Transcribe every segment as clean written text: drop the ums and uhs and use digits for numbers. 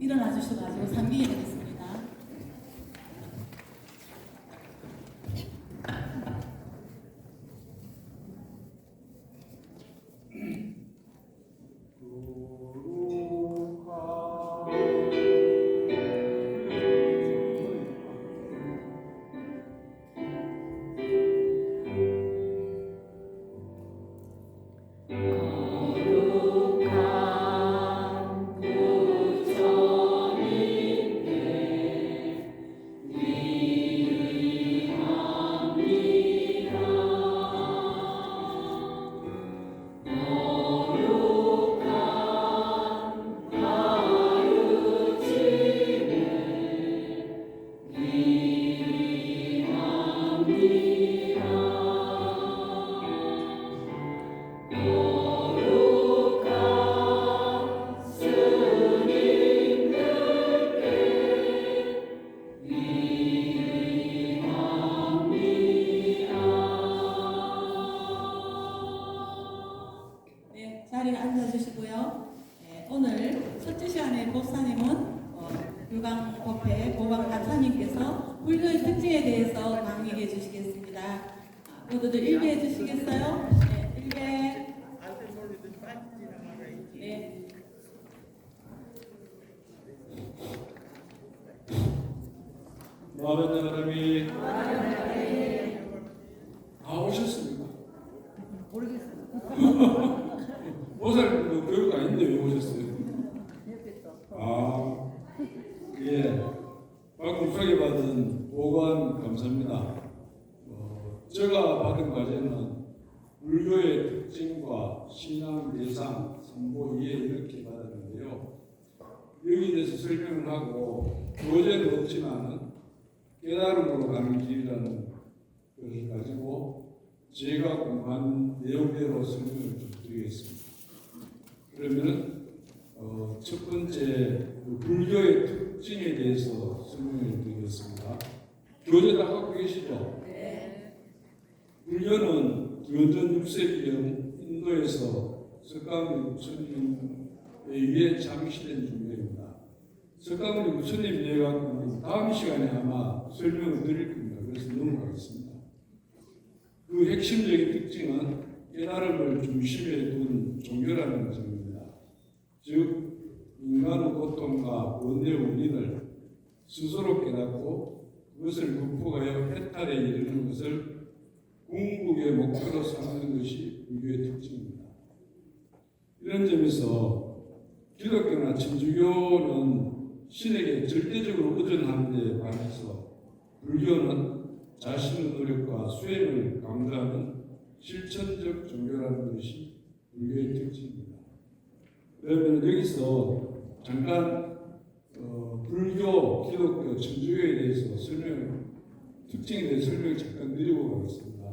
일어나 주셔가지고 상기해 드리겠습니다. 자리에 앉아주시고요. 오늘 첫째 시간에 목사님은 유광법회 보방 간사님께서 불교의 특징에 대해서 강의해 주시겠습니다. 모두들 일배해 주시겠어요? 네, 일배. 네. 모하메드 하나님이 다 오셨습니까? 모르겠어요. 보살 교육 아닌데 왜 오셨어요? 예. 박국수에게 받은 보관 감사합니다. 제가 받은 과제는 불교의 특징과 신앙 예상, 선보 이해 이렇게 받았는데요. 여기에 대해서 설명을 하고 교재는 없지만은 깨달음으로 가는 길이라는 것을 가지고 제가 공부한 내용대로 설명을 좀 드리겠습니다. 그러면 첫 번째 불교의 특징에 대해서 설명을 드리겠습니다. 교재 다 갖고 계시죠? 네. 불교는 기원전 6세기경 인도에서 석가모니 부처님에 의해 창시된 종교입니다. 석가모니 부처님에 대해 갖고 다음 시간에 아마 설명을 드릴 겁니다. 그래서 넘어가겠습니다. 그 핵심적인 특징은 깨달음을 중심에 둔 종교라는 점입니다. 즉 인간의 고통과 번뇌의 원인을 스스로 깨닫고 그것을 극복하여 해탈에 이르는 것을 궁극의 목표로 삼는 것이 불교의 특징입니다. 이런 점에서 기독교나 천주교는 신에게 절대적으로 의존하는 데 반해서 불교는 자신의 노력과 수행을 강조하는 실천적 종교라는 것이 불교의 특징입니다. 그러면 여기서 잠깐 불교, 기독교, 천주교에 대해서 특징에 대해 설명을 잠깐 드리고 가겠습니다.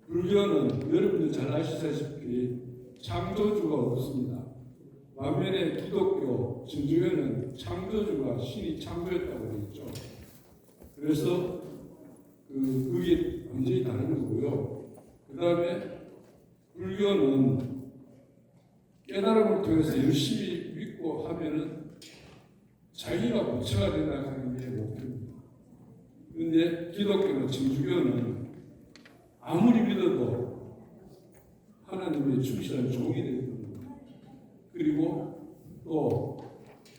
불교는 여러분들 잘 아시다시피 창조주가 없습니다. 반면에 기독교, 천주교는 창조주가 신이 창조했다고 되어 있죠. 그래서 그게 완전히 다른 거고요. 그 다음에 불교는 깨달음을 통해서 열심히 믿고 하면은 자기가 부처가 된다 하는 게 목표입니다. 그런데 기독교나 천주교는 아무리 믿어도 하나님의 충실한 종이 되는 겁니다. 그리고 또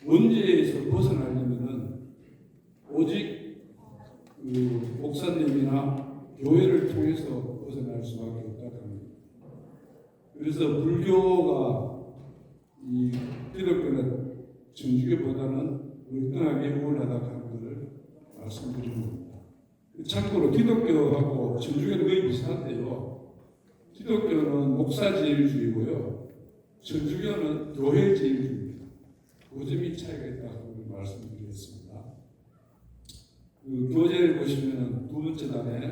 원죄에서 벗어나려면은 오직 목사님이나 교회를 통해서 벗어날 수밖에 없다고 합니다. 그래서 불교가 이 기독교나 천주교보다는 월등하게 우월하다고 하는 것을 말씀드리는 겁니다. 참고로 기독교하고 천주교는 거의 비슷한데요. 기독교는 목사제일주의고요. 천주교는 교회제일주의입니다. 그 점이 차이가 있다고 말씀드리겠습니다. 그 교재를 보시면 두 번째 단에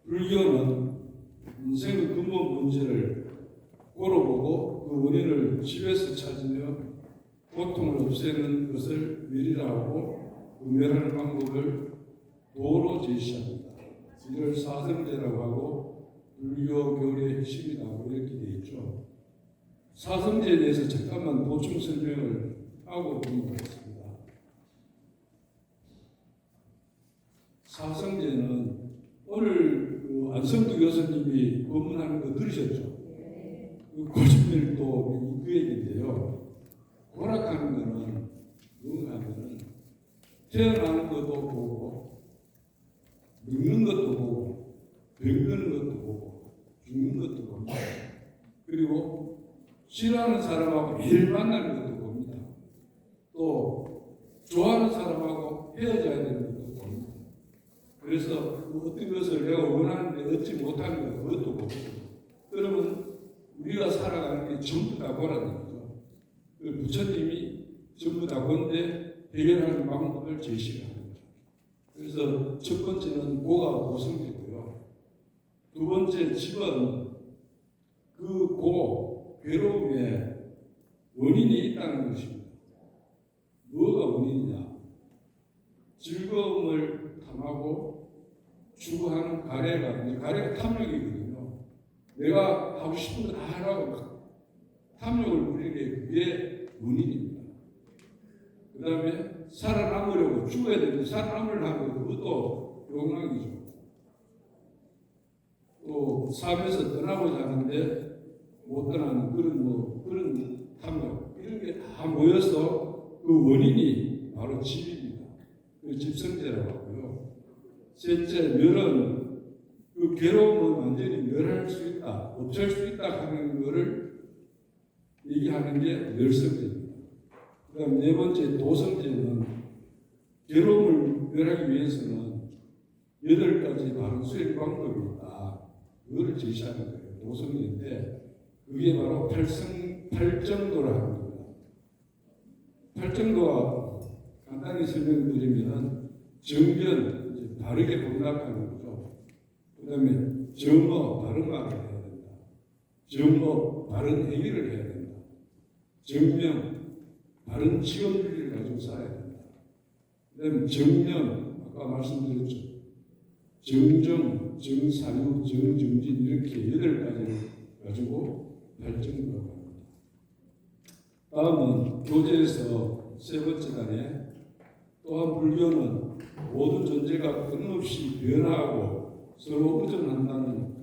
불교는 인생의 근본 문제를 꼬러보고 그 원인을 집에서 찾으며 고통을 없애는 것을 미리라고 구별하는 방법을 도로 제시합니다. 이를 사성제라고 하고 불교 교리의 핵심이라고 이렇게 되어 있죠. 사성제에 대해서 잠깐만 보충 설명을 하고 있습니다. 사성제는 오늘 안성두 교수님이 법문하는 거 들으셨죠? 고집일도 그 얘기인데요. 고락하는 거는 누가 하면은 태어나는 것도 보고 늙는 것도 보고 병드는 것도 보고 죽는 것도 봅니다. 그리고 싫어하는 사람하고 매일 만나는 것도 봅니다. 또 좋아하는 사람하고 헤어져야 되는 것도 봅니다. 그래서 어떤 것을 내가 원하는데 얻지 못하는 것 그것도 보고 그러면 우리가 살아가는 게 전부 다 고라는 거죠. 부처님이 전부 다 본데 해결하는 방법을 제시를 합니다. 그래서 첫 번째는 고가 고성이고요. 두 번째 집은 그 괴로움에 원인이 있다는 것입니다. 뭐가 원인이냐? 즐거움을 탐하고 추구하는 가래가 탐욕이거든요. 내가 하고 싶은 거 다 하라고 탐욕을 부리는 게 그게 원인입니다. 그 다음에 살아남으려고 죽어야 되는데 살아남으려고 그것도 욕망이죠. 또 삶에서 떠나고자 하는데 못 떠나는 그런 탐욕 이런 게 다 모여서 그 원인이 바로 집입니다. 그 집성제라고 하고요. 셋째 멸은 그 괴로움을 완전히 멸할 수 있다, 없앨 수 있다 하는 것을 얘기하는 게 멸성제입니다. 그 다음 네 번째 도성제는 괴로움을 멸하기 위해서는 8가지 바른 수행 방법이 있다. 그거를 제시하는 거예요. 도성제인데 그게 바로 팔정도라 합니다. 팔정도가 간단히 설명드리면 정견, 이제 바르게 공략하는 거죠. 그 다음에 정어, 바른 말을 해야 된다. 정어, 바른 행위를 해야 된다. 정명, 바른 직업윤리를 가지고 살아야 된다. 그 다음에 정명, 아까 말씀드렸죠. 정정, 정사유, 정정진 이렇게 8가지를 가지고 발전으로 갑니다. 다음은 교재에서 세 번째 단에 또한 불교는 모든 존재가 끊임없이 변화하고 서로 의존한다는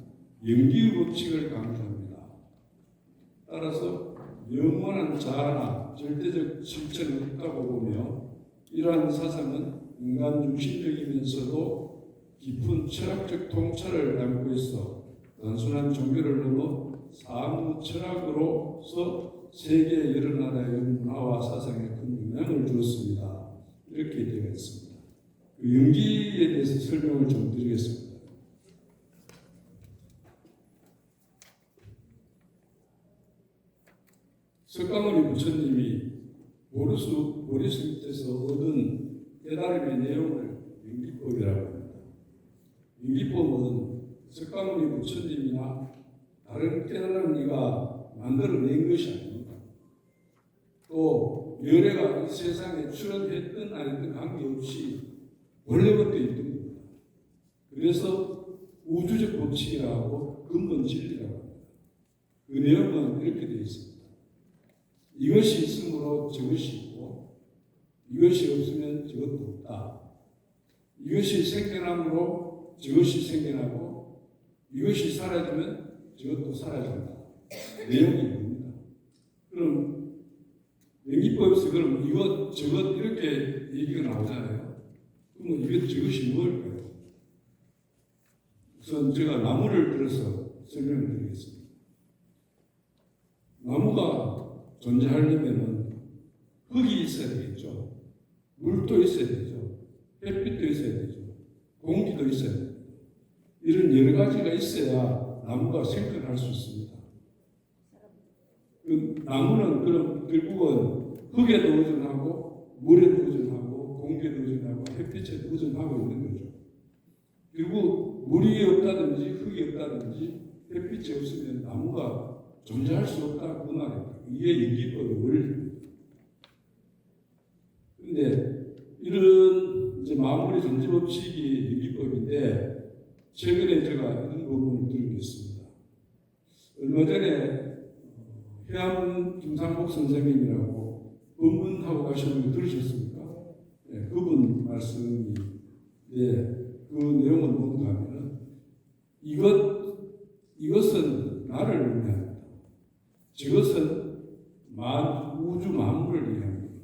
영기의 법칙을 강조합니다. 따라서 영원한 자아나 절대적 실체는 없다고 보며 이러한 사상은 인간 중심적이면서도 깊은 철학적 통찰을 담고 있어 단순한 종교를 넘어 사무 철학으로서 세계 여러 나라의 문화와 사상에 큰 영향을 주었습니다. 이렇게 되어 있습니다. 그 영기에 대해서 설명을 좀 드리겠습니다. 석가모니 부처님이 보리스에서 얻은 깨달음의 내용을 영기법이라고 합니다. 영기법은 석가모니 부처님이나 다른 깨달은 이가 만들어낸 것이 아닙니다. 또 열애가 이 세상에 출현했든 안 했든 관계없이 원래부터 있던 겁니다. 그래서 우주적 법칙이라고 하고 근본 진리라고 합니다. 그 내용은 이렇게 되어 있습니다. 이것이 있으므로 저것이 있고 이것이 없으면 저것도 없다. 이것이 생겨남으로 저것이 생겨나고 이것이 사라지면 저것도 사라진다. 내용이 뭡니다. 그럼 영기법에서 그럼 이것 저것 이렇게 얘기가 나오잖아요. 그럼 이것 저것이 뭘까요? 우선 제가 나무를 들어서 설명을 드리겠습니다. 나무가 존재하려면 흙이 있어야 되겠죠. 물도 있어야 되죠. 햇빛도 있어야 되죠. 공기도 있어야 되죠. 이런 여러 가지가 있어야 나무가 생존할 수 있습니다. 그 나무는 그럼 결국은 흙에도 의존하고 물에도 의존하고 공기에도 의존하고 햇빛에도 의존하고 있는 거죠. 그리고 물이 없다든지 흙이 없다든지 햇빛이 없으면 나무가 존재할 수 없다 그 말입니다. 이게 영기법의 원리입니다. 그런데 이런 이제 마무리 존재 법칙이 영기법인데 최근에 제가 이런 부분을 들었습니다. 얼마 전에 해암 김상복 선생님이라고 법문하고 가시는 거 들으셨습니까? 예, 그분 말씀이 그 내용은 뭔가 하면은 이것은 나를 의미합니다. 저것은 우주 만물을 의미합니다.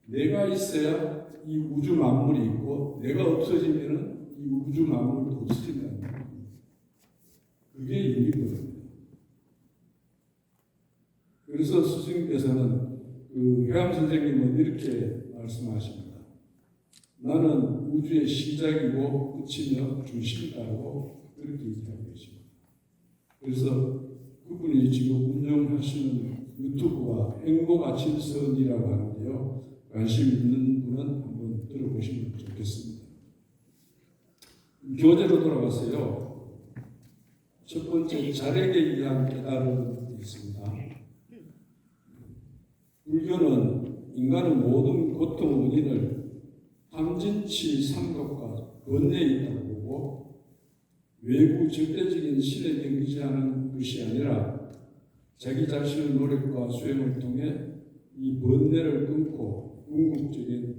내가 있어야 이 우주 만물이 있고 내가 없어지면은 이 우주 만물도 없어진다는 겁니다. 그게 의미거든요. 그래서 스승님께서는 회암 선생님은 이렇게 말씀하십니다. 나는 우주의 시작이고 끝이며 중심이라고 그렇게 얘기하고 계십니다. 그래서 그분이 지금 운영하시는 유튜브가 행복아침선이라고 하는데요. 관심 있는 분은 한번 들어보시면 좋겠습니다. 교재로 돌아가세요. 첫 번째, 자력에 의한 깨달음이 있습니다. 불교는 인간의 모든 고통 원인을 탐진치 삼독과 번뇌에 있다고 보고 외부 절대적인 신에게 의지하는 것이 아니라 자기 자신의 노력과 수행을 통해 이 번뇌를 끊고 궁극적인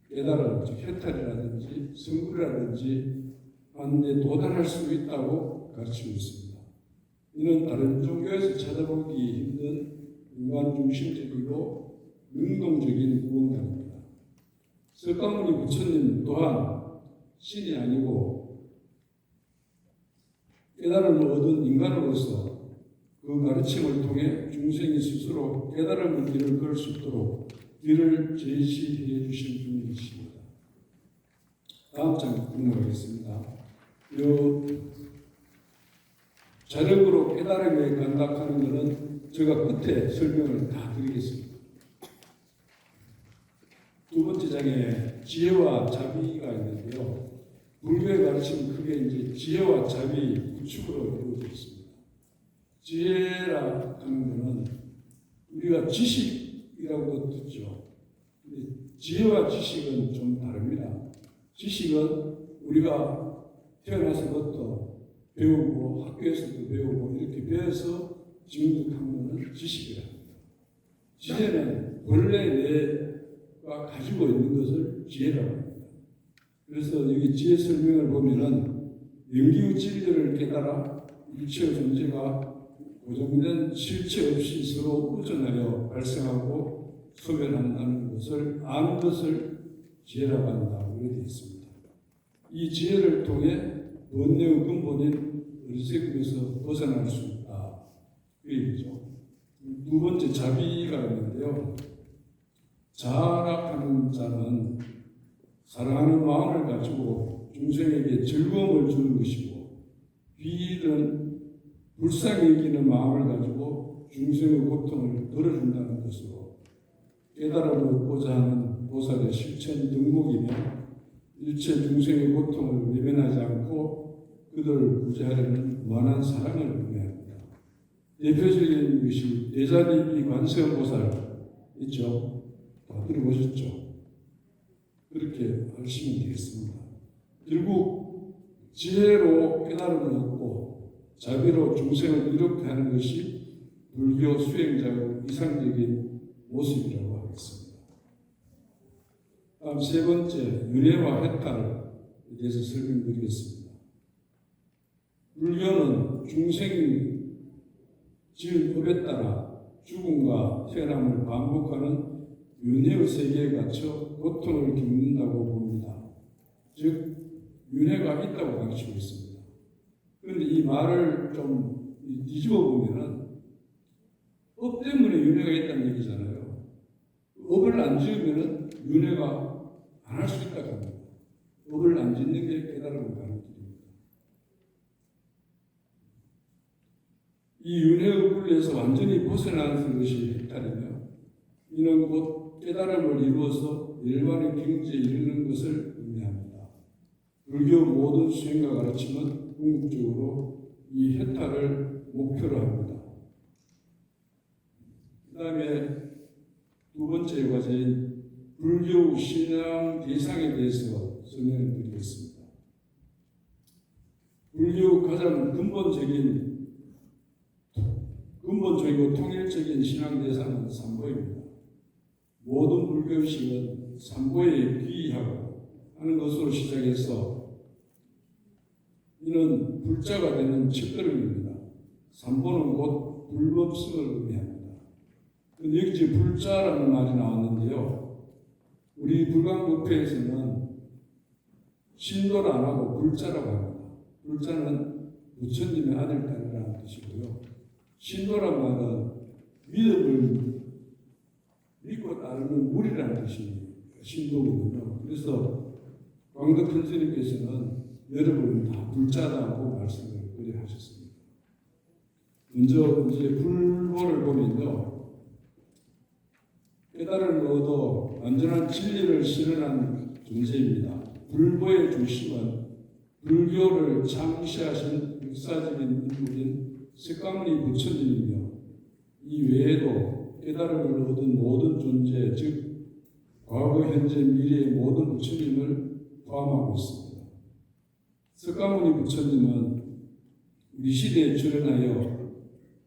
깨달음, 즉 해탈이라든지 성불이라든지 하는 데 도달할 수 있다고 가르치고 있습니다. 이는 다른 종교에서 찾아보기 힘든 인간 중심적이고 능동적인 무언가입니다. 석가모니 부처님 또한 신이 아니고 깨달음을 얻은 인간으로서 그 가르침을 통해 중생이 스스로 깨달음의 길을 걸을 수 있도록 길을 제시해 주신 분이십니다. 다음 장 넘어가겠습니다. 자력으로 깨달음에 간닥하는 것은 제가 끝에 설명을 다 드리겠습니다. 두 번째 장에 지혜와 자비가 있는데요. 불교의 가르침은 크게 이제 지혜와 자비 구축으로 이루어져 있습니다. 지혜라 하는 것은 우리가 지식이라고 듣죠. 근데 지혜와 지식은 좀 다릅니다. 지식은 우리가 태어나서부터 배우고 학교에서도 배우고 이렇게 배워서 증득한 것은 지식이랍니다. 지혜는 원래 내가 가지고 있는 것을 지혜라고 합니다. 그래서 여기 지혜 설명을 보면은 영기의 진리를 깨달아 일체의 존재가 고정된 실체 없이 서로 의존하여 발생하고 소멸한다는 것을 아는 것을 지혜라고 한다고 되어 있습니다. 이 지혜를 통해 번뇌의 근본인 어리석음에서 벗어날 수 있다. 그 얘기죠. 두 번째 자비가 있는데요. 자락하는 자는 사랑하는 마음을 가지고 중생에게 즐거움을 주는 것이고 비일은 불쌍히 여기는 마음을 가지고 중생의 고통을 덜어준다는 것으로 깨달음을 얻고자 하는 보살의 실천 등목이며 일체 중생의 고통을 외면하지 않고 그들을 구제하려는 무한한 사랑을 의미합니다. 대표적인 것이 대자비비 관세음보살 있죠? 다 들어보셨죠? 그렇게 하시면 되겠습니다. 결국 지혜로 깨달음을 얻고 자비로 중생을 이롭게 하는 것이 불교 수행자의 이상적인 모습이라고 하겠습니다. 다음 세 번째, 윤회와 해탈에 대해서 설명드리겠습니다. 불교는 중생이 지은 법에 따라 죽음과 태어남을 반복하는 윤회의 세계에 갇혀 고통을 겪는다고 봅니다. 즉 윤회가 있다고 가르치고 있습니다. 그런데 이 말을 좀 뒤집어 보면은 업 때문에 윤회가 있다는 얘기잖아요. 업을 안 지으면은 윤회가 안 할 수 있다고 합니다. 업을 안 짓는 게 깨달음을 가는 길입니다. 이 윤회의 굴레에서 완전히 벗어나는 것이 해탈이며 이는 곧 깨달음을 이루어서 일반의 경지에 이르는 것을 의미합니다. 불교 모든 수행과 가르침은 궁극적으로 이 해탈을 목표로 합니다. 그 다음에 두 번째 과제인 불교 신앙 대상에 대해서 설명을 드리겠습니다. 불교 가장 근본적이고 통일적인 신앙 대상은 삼보입니다. 모든 불교의식은 삼보에 귀의하고 하는 것으로 시작해서 이는 불자가 되는 첫걸음입니다. 삼보는 곧 불법성을 의미합니다. 여기 지금 불자라는 말이 나왔는데요. 우리 불광법회에서는 신도를 안 하고 불자라고 합니다. 불자는 부처님의 아들, 딸이라는 뜻이고요. 신도란 말은 믿음을 믿고 따르는 물이라는 뜻이 신도거든요. 그래서 광덕 선생님께서는 여러분 다 불자다고 말씀을 그래 하셨습니다. 먼저 이제 불보를 보면요. 깨달음을 얻어 완전한 진리를 실현한 존재입니다. 불보의 중심은 불교를 창시하신 역사적인 인물인 석가모니 부처님이며 이 외에도 깨달음을 얻은 모든 존재, 즉 과거, 현재, 미래의 모든 부처님을 포함하고 있습니다. 석가모니 부처님은 우리 시대에 출현하여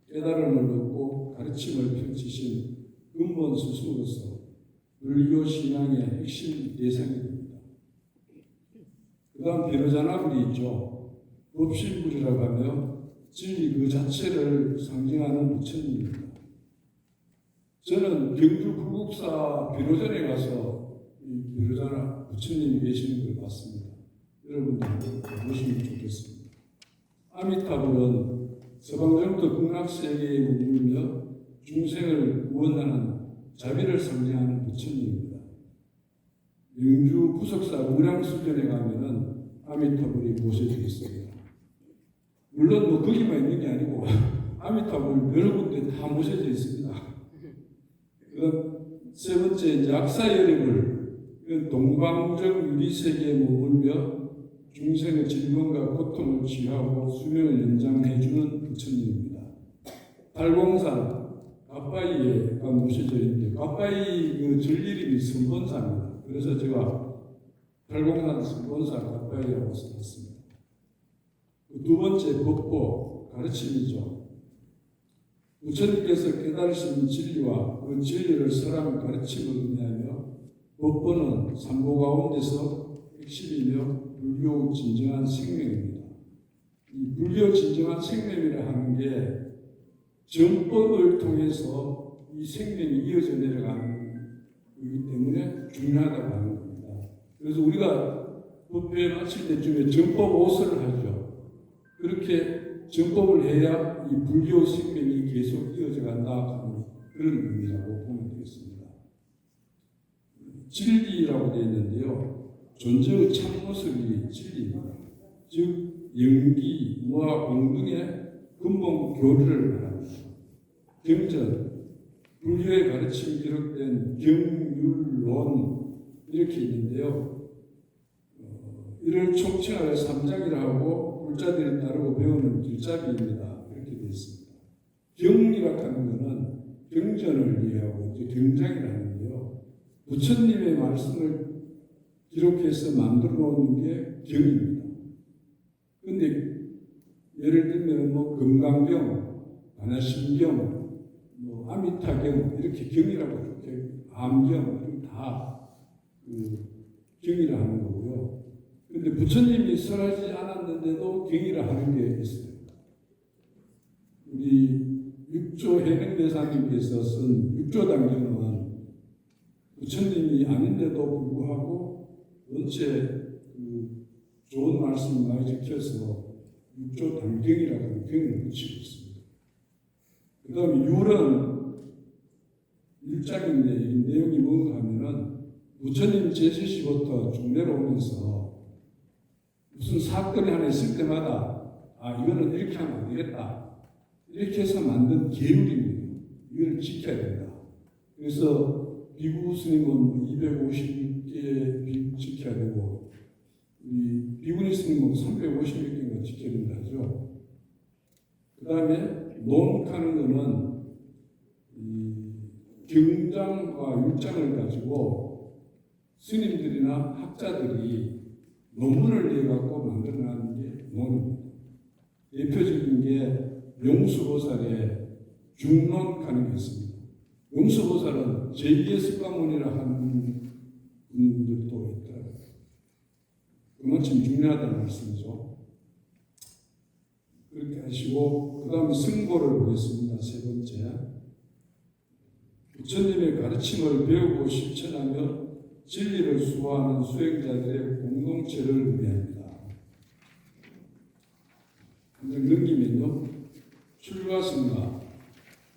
깨달음을 얻고 가르침을 펼치신 근본 스승으로서 불교 신앙의 핵심 대상이 됩니다. 그 다음 비로자나불이 있죠. 법신불이라고 하며 진리 그 자체를 상징하는 부처님입니다. 저는 경주 불국사 비로전에 가서 이 비로자나 부처님이 계시는 걸 봤습니다. 여러분들 보시면 좋겠습니다. 아미타불은 서방정토 극락세계에 머물며 중생을 구원하는 자비를 상징하는 부처님입니다. 영주 부석사 무량수전에 가면은 아미타불이 모셔져 있습니다. 물론 뭐 거기만 있는 게 아니고 아미타불 여러 군데 다 모셔져 있습니다. 세 번째 이제 악사여력을 동방적 유리세계에 머물며 중생의 질병과 고통을 치유하고 수명을 연장해주는 부처님입니다. 팔공산 가빠이에가 모셔져 있는데 가빠이 그 절이름이 선본사입니다. 그래서 제가 팔공산 선본사 가빠이라고 썼습니다. 두 번째 법보 가르침이죠. 부처님께서 깨달으신 진리와 그 진리를 설하는 가르침을 의미하며 법보는 삼보 가운데서 핵심이며 불교 진정한 생명입니다. 이 불교 진정한 생명이라 하는 게 정법을 통해서 이 생명이 이어져 내려가는 거기 때문에 중요하다고 하는 겁니다. 그래서 우리가 법회 마칠 때쯤에 정법 오설을 하죠. 그렇게 정법을 해야 이 불교 생명이 계속 이어져 간다 하는 그런 의미라고 보면 되겠습니다. 진리라고 되어 있는데요. 존재의 참모습이 진리입니다. 즉 영기, 무와 공등의 근본 교리를 말합니다. 경전, 불교의 가르침이 기록된 경율론 이렇게 있는데요. 이를 총칭하여 삼장이라 하고 불자들이 따르고 배우는 길잡이입니다. 이렇게 되어 있습니다. 경이라고 하는 것은 경전을 이해하고 이제 경장이라고 하는데요. 부처님의 말씀을 기록해서 만들어 놓는 게 경입니다. 그런데 예를 들면 뭐 금강경, 반야심경, 뭐 아미타경 이렇게 경이라고 이렇게 암경 다 경이라 하는 거고요. 그런데 부처님이 설하지 않았는데도 경이라 하는 게 있어요. 우리 육조 해명대사님께서 쓴 육조단경은 부처님이 아닌데도 불구하고 원체 좋은 말씀을 많이 지켜서 육조단경이라고 하는 경을 붙이고 있습니다. 그 다음에 율은 1장인데 이 내용이 뭔가 하면은 부처님 제시시부터 쭉 내려오면서 무슨 사건이 하나 있을 때마다 이거는 이렇게 하면 안 되겠다. 이렇게 해서 만든 계율입니다. 이걸 지켜야 된다. 그래서 비구 스님은 250개 비구 지켜야 되고 우리 비구니 스님은 350개인가 지켜야 된다 하죠. 그 다음에 논하는 거는 경장과 율장을 가지고 스님들이나 학자들이 논문을 내갖고 만들어내는 게 논입니다. 대표적인 게 용수보살의 중론하는 게 있습니다. 용서보살은 제2의 석가모니라 하는 분들도 있더라고요. 그만큼 중요하다는 말씀이죠. 그렇게 하시고 그 다음에 승고를 보겠습니다. 세 번째, 부처님의 가르침을 배우고 실천하며 진리를 수호하는 수행자들의 공동체를 의미합니다. 한장 넘기면요, 출가승가,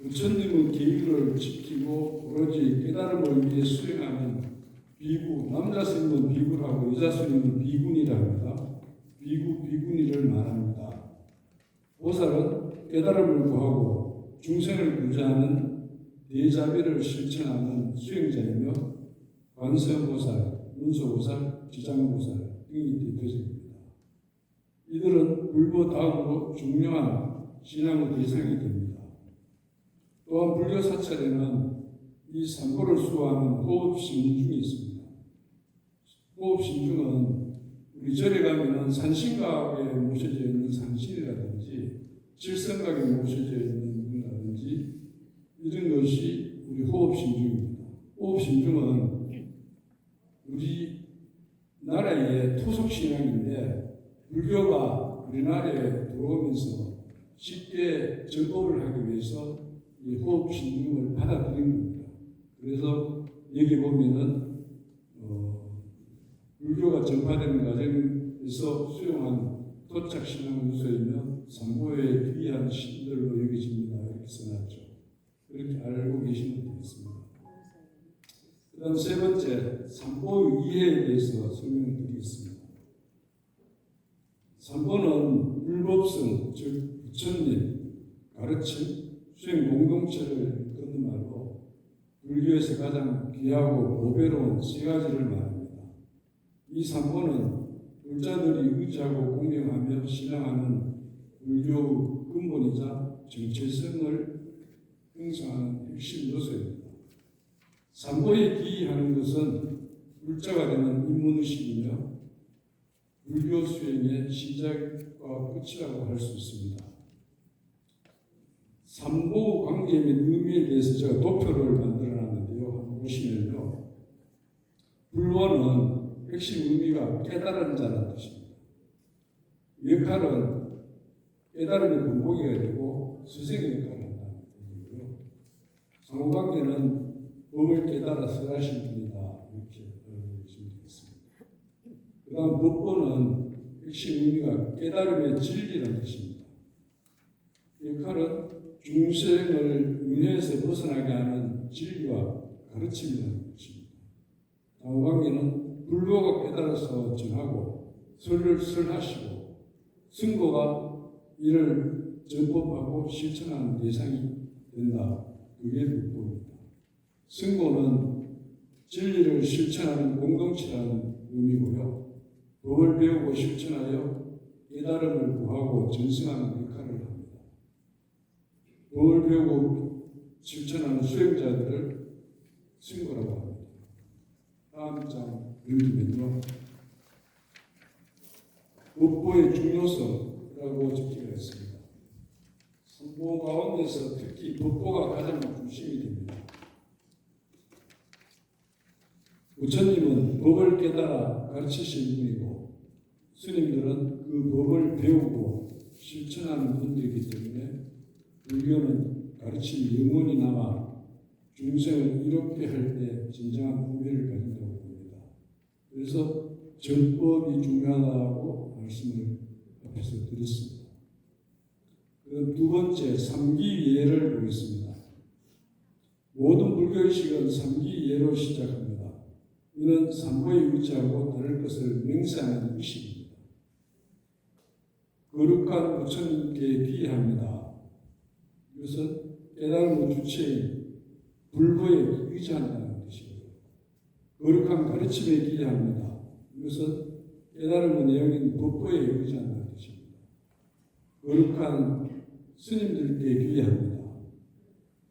부처님의 계율을 지키고 오로지 깨달음을 위해 수행하는 비구, 남자 스님은 비구라고 여자 스님은 비구니라 합니다. 비구, 비구니를 말합니다. 보살은 깨달음을 구하고 중생을 구제하는 대자비를 실천하는 수행자이며 관세음보살, 문서보살, 지장보살 등이 대표적입니다. 이들은 불교 다음으로 중요한 신앙의 대상이 됩니다. 또한 불교 사찰에는 이 삼보를 수호하는 호흡신중이 있습니다. 호흡신중은 우리 절에 가면은 산신각에 모셔져 있는 산신이라든지 칠성각에 모셔져 있는 분이라든지 이런 것이 우리 호흡신중입니다. 호흡신중은 우리 나라의 토속신앙인데 불교가 우리나라에 들어오면서 쉽게 정법을 하기 위해서 이 호흡신중을 받아들인 겁니다. 그래서 여기 보면은 불교가 전파되는 과정에서 수용한 토착신앙문서이며 삼보에 귀한 신들로 여겨집니다. 이렇게 써놨죠. 그렇게 알고 계시면 되겠습니다. 그 다음 세 번째, 삼보의 이해에 대해서 설명을 드리겠습니다. 삼보는 불법성, 즉 부처님, 가르침, 수행 공동체를 끊는 말로 불교에서 가장 귀하고 보배로운 세 가지를 말합니다. 이 삼보는 불자들이 의지하고 공경하며 신앙하는 불교 근본이자 정체성을 형성하는 핵심 요소입니다. 삼보에 기이하는 것은 불자가 되는 인문의식이며 불교 수행의 시작과 끝이라고 할 수 있습니다. 삼보 관계 및 의미에 대해서 제가 도표를 만들어놨는데요. 한번 보시면요. 불원은 핵심 의미가 깨달은 자라는 뜻입니다. 역할은 깨달음의 본보기가 되고 스승의 역할을 한다는 뜻이고요. 상호관계는 법을 깨달아 설하신 분이다. 이렇게 알아보시면 되겠습니다. 그 다음 법보는 핵심 의미가 깨달음의 진리라는 뜻입니다. 역할은 중생을 윤회에서 벗어나게 하는 진리와 가르침이라는 뜻입니다. 상호관계는 불교가 깨달아서 전하고 설하시고 승고가 이를 전법하고 실천하는 대상이 된다. 그게 불법입니다. 승고는 진리를 실천하는 공동체라는 의미고요. 법을 배우고 실천하여 깨달음을 구하고 전승하는 역할을 합니다. 법을 배우고 실천하는 수행자들을 승고라고 합니다. 다음 장 읽으면요. 법보의 중요성이라고 적혀져 있습니다. 삼보 가운데서 특히 법보가 가장 중심이 됩니다. 부처님은 법을 깨달아 가르치신 분이고 스님들은 그 법을 배우고 실천하는 분들이기 때문에 불교는 가르침이 영원히 남아 중생을 이롭게 할 때 진정한 의미를 가진다고 봅니다. 그래서 정법이 중요하다고 말씀을 앞에서 드렸습니다. 그럼 두 번째, 삼기예를 보겠습니다. 모든 불교의식은 삼기예로 시작합니다. 이는 삼보에 의지하고 다를 것을 맹세하는 의식입니다. 거룩한 부처님께 기합니다. 이것은 깨달음의 주체인 불보에 의지한다는 뜻이고요. 거룩한 가르침에 기합니다. 이것은 깨달음의 내용인 법보에 의지한다는 뜻입니다. 거룩한 스님들께 기합니다.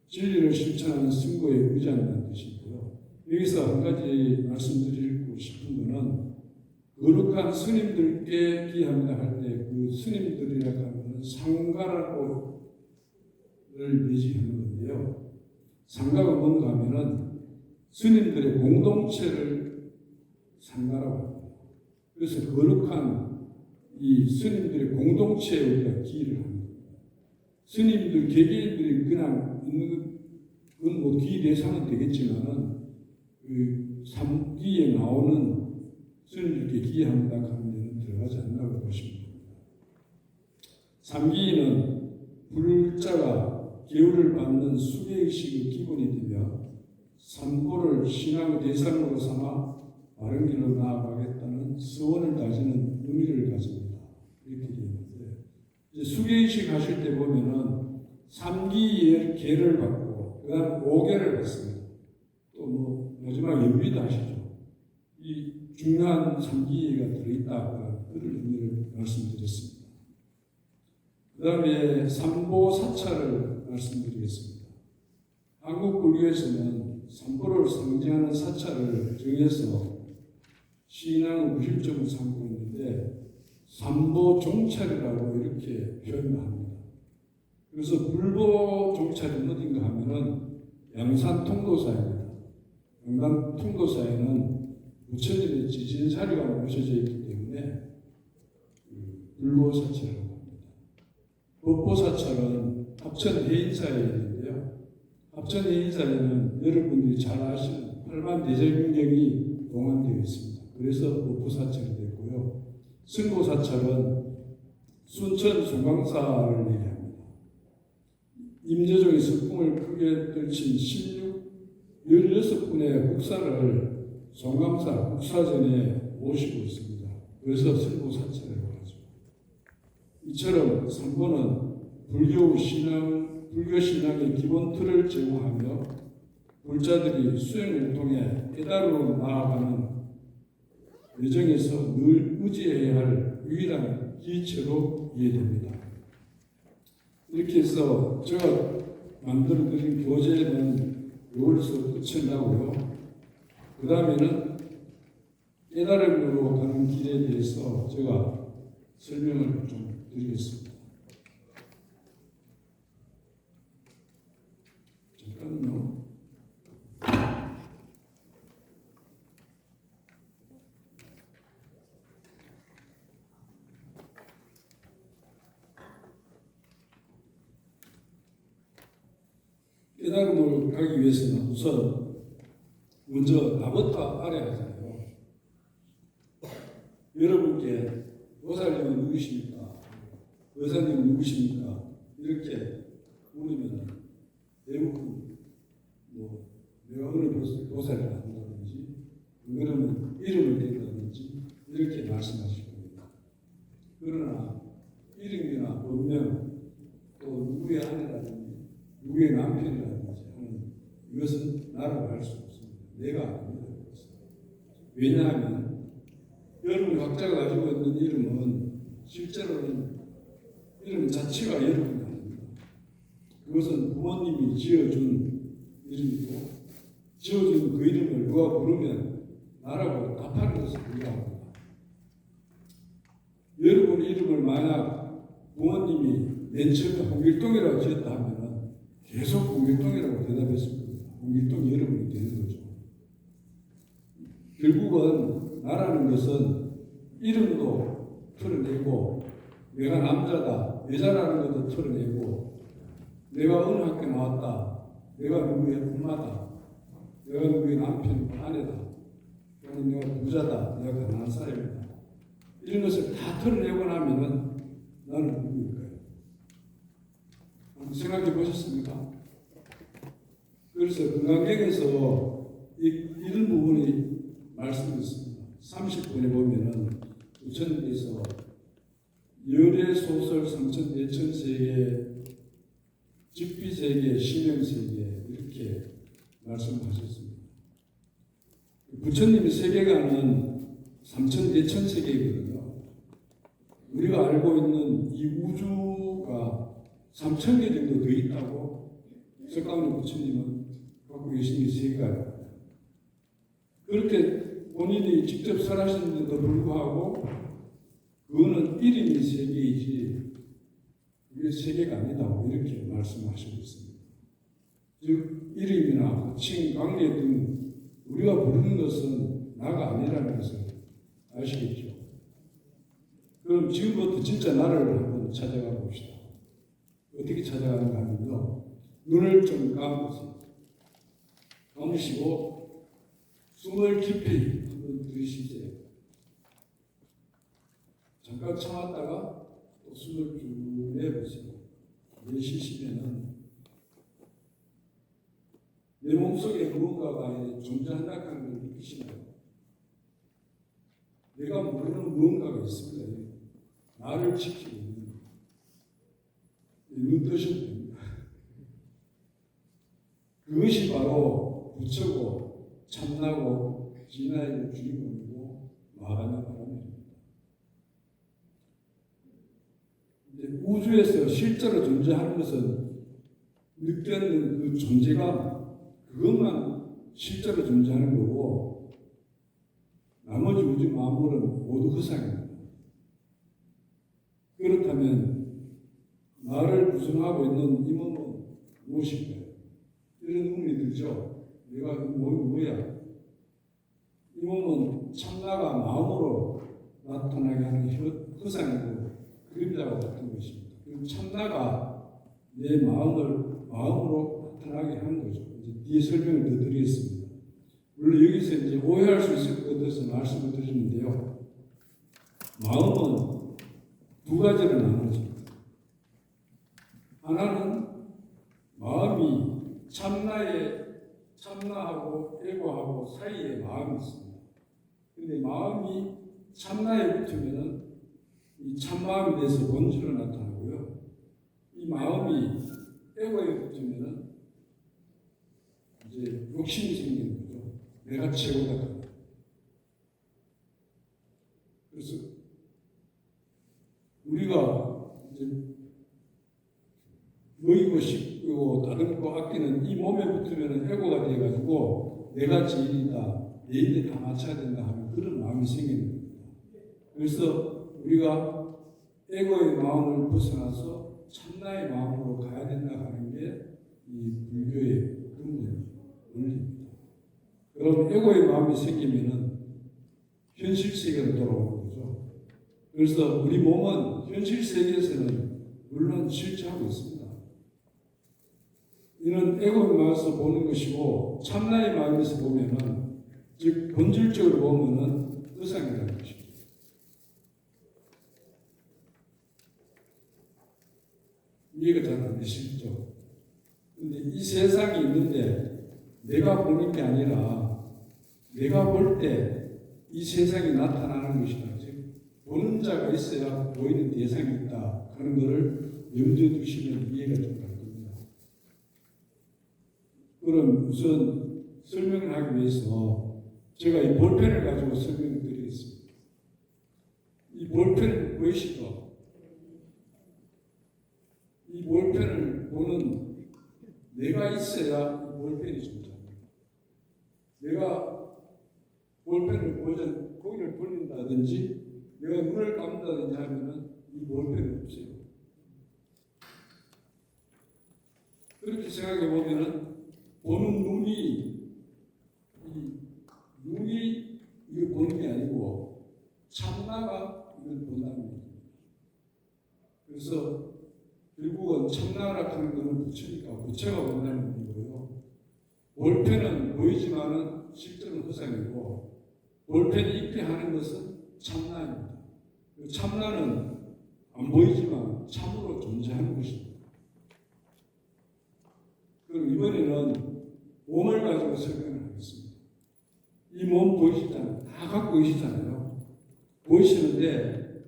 진리를 실천하는 승고에 의지한다는 뜻이고요. 여기서 한 가지 말씀드리고 싶은 것은 거룩한 스님들께 기합니다 할 때 그 스님들이라고 하면 상가라고를 매지하는 건데요. 상가가 뭔가 하면은 스님들의 공동체를 상가라고 합니다. 그래서 거룩한 이 스님들의 공동체에 우리가 기를 합니다. 스님들, 개개인들이 그냥 있는 그건 뭐 기 대상은 되겠지만은 그 3기에 나오는 스님들께 기합니다 하는 데는 들어가지 않는다고 보시면 됩니다. 3기는 불자가 계율을 받는 수계의식의 기본이 되며 삼보를 신앙의 대상으로 삼아 바른 길로 나아가겠다는 서원을 다지는 의미를 가집니다. 이렇게 되어 있는데 이제 수계의식 하실 때 보면은 3기의 계를 받고 그 다음 5계를 받습니다. 또 뭐 마지막 연비도 하시죠. 이 중요한 3기가 들어있다. 그런 의미를 말씀드렸습니다. 그 다음에 삼보사찰을 말씀드리겠습니다. 한국 불교에서는 삼보를 상징하는 사찰을 정해서 신앙의 무실점을 삼고 있는데 삼보 종찰이라고 이렇게 표현합니다. 그래서 불보 종찰이 어딘가 하면은 양산 통도사입니다. 양산 통도사에는 부처님의 지진 자리가 모셔져 있기 때문에 불보 사찰이라고 합니다. 법보 사찰은 합천 해인사에 있는데요. 합천 해인사에는 여러분들이 잘 아시는 8만 대제경이 동원되어 있습니다. 그래서 법보 사찰이 됐고요. 승보 사찰은 순천 송광사를 얘기합니다. 임재종이 석궁을 크게 떨친 16분의 국사를 송광사 국사전에 모시고 있습니다. 그래서 승보 사찰이라고 하죠. 이처럼 삼보는 불교 신앙의 기본 틀을 제공하며 불자들이 수행을 통해 깨달음으로 나아가는 여정에서 늘 의지해야 할 유일한 기체로 이해됩니다. 이렇게 해서 제가 만들어드린 교재는 여기서 끝이 나고요. 그 다음에는 깨달음으로 가는 길에 대해서 제가 설명을 좀 드리겠습니다. 잠깐만요. 깨달음을 가기 위해서는 우선 먼저 나부터 알아야 하잖아요. 여러분께 보살님은 누구십니까? 의사님은 누구십니까? 이렇게 물으면 대부분 뭐 내가 어느 보살을 한다든지 그러면 이름을 댄다든지 이렇게 말씀하실 겁니다. 그러나 이름이나 본명 또 누구의 아내라든지 누구의 남편이라든지 하는 이것은 나라고 할 수 없습니다. 내가 아닙니다. 왜냐하면 여러분 각자가 가지고 있는 이름은 실제로는 이름 자체가 여러분이 아닙니다. 그것은 부모님이 지어준 이름이고 지어준 그 이름을 누가 부르면 나라고 답하는 것을 불가합니다. 여러분 이름을 만약 부모님이 맨 처음에 홍길동이라고 지었다 하면 계속 홍길동이라고 대답했을 겁니다. 홍길동이 여러분이 되는 거죠. 결국은 나라는 것은 이름도 털어내고 내가 남자다, 여자라는 것도 털어내고 내가 어느 학교 나왔다, 내가 누구의 엄마다, 내가 누구의 남편, 아내다, 또는 내가 부자다, 내가 가난한 사람이다. 이런 것을 다 털어내고 나면은 나는 누구일까요? 한번 생각해 보셨습니까? 그래서 금강경에서 이런 부분이 말씀드렸습니다. 30분에 보면은 부처님께서 열의 소설 3,4,000세계 직비세계, 심형세계 이렇게 말씀하셨습니다. 부처님의 세계관은 3,4,000세계이거든요. 우리가 알고 있는 이 우주가 3,000개 정도 더 있다고 석가모니 부처님은 갖고 계신 이 세계관입니다. 그렇게 본인이 직접 설하시는데도 불구하고 그거는 이름이 세계이지 그게 세계가 아니다 이렇게 말씀하시고 있습니다. 즉 이름이나 호칭, 관계 등 우리가 부르는 것은 나가 아니라는 것을 아시겠죠? 그럼 지금부터 진짜 나를 한번 찾아가 봅시다. 어떻게 찾아가는가 하면요. 눈을 좀 감으세요. 감으시고 숨을 깊이 한번 들이쉬세요. 잠깐 참았다가 또 숨을 쭉 내보세요. 내쉬시면은 내 몸속에 무언가가 존재한다 하는 걸 느끼시나요? 내가 모르는 무언가가 있습니다. 나를 지키고 있는 눈 뜨셔도 됩니다. 그것이 바로 부처고 참나고 진화의 주인공이고 마하나 바람입니다. 우주에서 실제로 존재하는 것은 느꼈는 그 존재감, 그것만 실제로 존재하는 거고 나머지 우주 만물은 모두 허상입니다. 그렇다면 나를 구성하고 있는 이 몸은 무엇일까요? 이런 의문이 들죠. 내가 이 몸이 뭐야? 이 몸은 참나가 마음으로 나타나게 하는 허상이고 그림자와 같은 것입니다. 그럼 참나가 내 마음으로 나타나게 하는 거죠. 이제 뒤에 설명을 더 드리겠습니다. 물론 여기서 이제 오해할 수 있을 것 같아서 말씀을 드리는데요. 마음은 두 가지로 나눠집니다. 하나는 마음이 참나하고 에고하고 사이에 마음이 있습니다. 근데 마음이 참나에 붙으면은 이 참마음에 대해서 본질로 나타나고요. 이 마음이 에고에 붙으면은 이제 욕심이 생기는 거죠. 내가 최고다. 그래서 우리가 이제 모이고 싶고 다듬고 아끼는 이 몸에 붙으면 에고가 되어가지고 내가 제일이다, 내 일에 다 맞춰야 된다 하는 그런 마음이 생기는 겁니다. 그래서 우리가 에고의 마음을 벗어나서 참나의 마음으로 가야 된다 하는 게 이 불교의 근본 원리입니다. 그럼 에고의 마음이 생기면은 현실 세계로 돌아오는 거죠. 그래서 우리 몸은 현실 세계에서는 물론 실체하고 있습니다. 이는 에고의 마음에서 보는 것이고 참나의 마음에서 보면은 즉 본질적으로 보면은 의상이라는 것입니다. 이해가 잘 안 되시죠? 근데 이 세상이 있는데 내가 보는 게 아니라 내가 볼 때 이 세상이 나타나는 것이다. 즉 보는 자가 있어야 보이는 대상이 있다 하는 것을 염두에 두시면 이해가 좀 갈 겁니다. 그럼 우선 설명을 하기 위해서 제가 이 볼펜을 가지고 설명을 드리겠습니다. 이 볼펜 보이시죠? 이 볼펜을 보는 내가 있어야 이 볼펜이 존재합니다. 내가 볼펜을 보자 고개를 돌린다든지 내가 눈을 감다든지 하면은 이 볼펜이 없어요. 그렇게 생각해 보면은 보는 눈이 이거 보는 게 아니고 참나가 이걸 본다는 겁니다. 그래서 결국은 참나라 하는 것은 부처니까 부처가 본다는 거고요. 볼펜은 보이지만은 실제는 허상이고 볼펜이 있게 하는 것은 참나입니다. 참나는 안 보이지만 참으로 존재하는 것입니다. 그럼 이번에는 몸을 가지고 설명을 하겠습니다. 이 몸 보이시잖아요. 다 갖고 계시잖아요. 보이시는데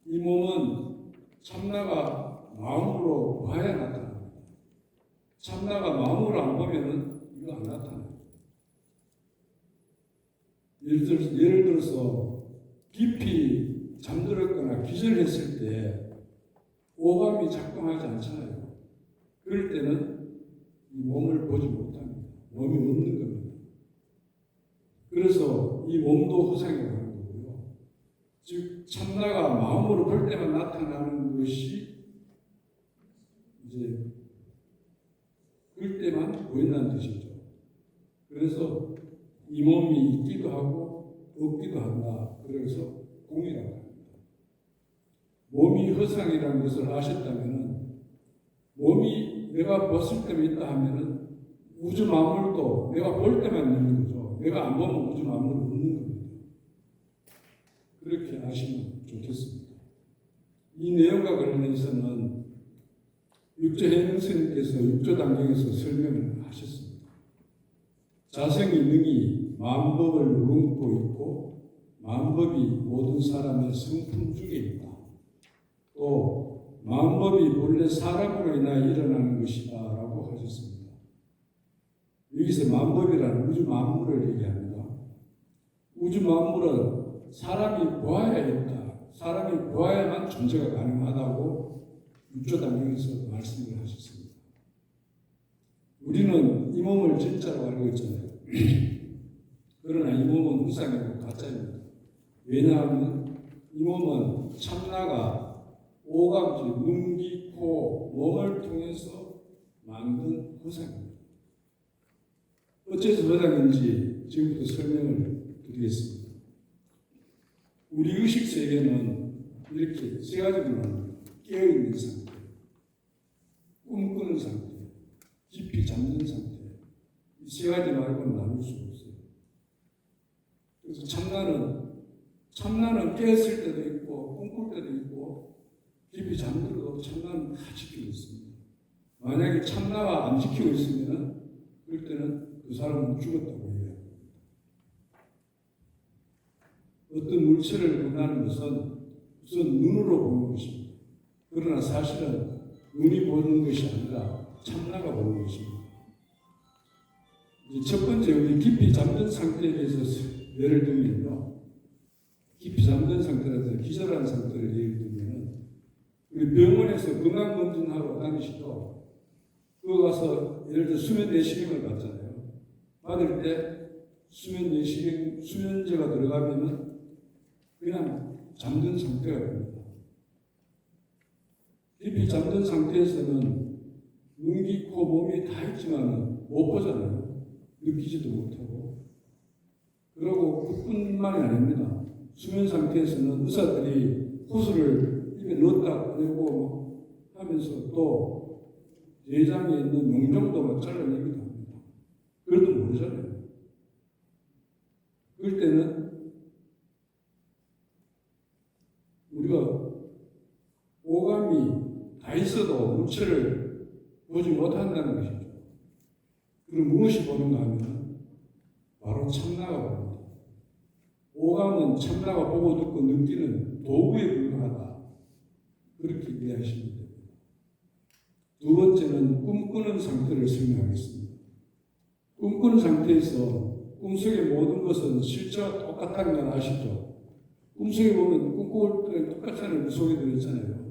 이 몸은 참나가 마음으로 봐야 나타납니다. 참나가 마음으로 안 보면은 이거 안 나타나요. 예를 들어서 깊이 잠들었거나 기절했을 때 오감이 작동하지 않잖아요. 그럴 때는 이 몸을 보지 못합니다. 몸이 없는 겁니다. 그래서 이 몸도 허상이라고 하는 거고요. 즉 참나가 마음으로 볼 때만 나타나는 것이 이제 그때만 보인다는 뜻이죠. 그래서 이 몸이 있기도 하고 없기도 한다. 그래서 공이라고 합니다. 몸이 허상이라는 것을 아셨다면 몸이 내가 벗을 때만 있다 하면은 우주 만물도 내가 볼 때만 있는 거죠. 내가 안 보면 우주 만물은 없는 겁니다. 그렇게 아시면 좋겠습니다. 이 내용과 관련해서는 육조해명스님께서 육조단경에서 설명을 하셨습니다. 자성이 능히 만법을 머금고 있고 만법이 모든 사람의 성품 중에 있다. 또 만법이 본래 사람으로 인하여 일어나는 것이다 라고 하셨습니다. 여기서 만법이라는 우주 만물을 얘기합니다. 우주 만물은 사람이 보아야 있다. 사람이 보아야만 존재가 가능하다고 육조단경에서 말씀을 하셨습니다. 우리는 이 몸을 진짜로 알고 있잖아요. 그러나 이 몸은 우상이고 가짜입니다. 왜냐하면 이 몸은 참나가 오감지, 눈, 귀, 코, 몸을 통해서 만든 허상입니다. 어째서 허상인지 지금부터 설명을 드리겠습니다. 우리 의식 세계는 이렇게 세 가지로 나눕니다. 깨어있는 상태, 꿈꾸는 상태, 깊이 잠든 상태. 이 세 가지 말고는 나눌 수 없어요. 그래서 참나는 깨었을 때도 있고 꿈꿀 때도 있고 깊이 잠들어도 참나는 다 지키고 있습니다. 만약에 참나가 안 지키고 있으면 그럴 때는 그 사람은 죽었다고 해요. 어떤 물체를 본다는 것은 우선 눈으로 보는 것입니다. 그러나 사실은 눈이 보는 것이 아니라 참나가 보는 것입니다. 이제 첫 번째 우리 깊이 잠든 상태에 대해서 예를 들면요. 깊이 잠든 상태라서 기절한 상태를 예를 들면 우리 병원에서 건강검진하러 다니시죠. 그거 가서 예를 들어 수면 내시경을 받잖아요. 받을 때 수면 내시경 수면제가 들어가면은 그냥 잠든 상태가 됩니다. 깊이 잠든 상태에서는 눈, 귀, 코, 몸이 다 있지만 못 보잖아요. 느끼지도 못하고. 그리고 그뿐만이 아닙니다. 수면 상태에서는 의사들이 호수를 입에 넣었다 꺼내고 하면서 또 내장에 있는 용종도 막 잘라내기도 합니다. 그래도 모르잖아요. 그럴 때는 우리가 오감이 다 있어도 물체를 보지 못한다는 것이죠. 그럼 무엇이 보는가 하면 바로 참나가 봅니다. 오감은 참나가 보고 듣고 느끼는 도구에 불과하다. 그렇게 이해하시면 됩니다. 두 번째는 꿈꾸는 상태를 설명하겠습니다. 꿈꾸는 상태에서 꿈속의 모든 것은 실제와 똑같다는 건 아시죠? 꿈속에 보면 꿈꿀 때 똑같잖아요. 그 속에 들어있잖아요.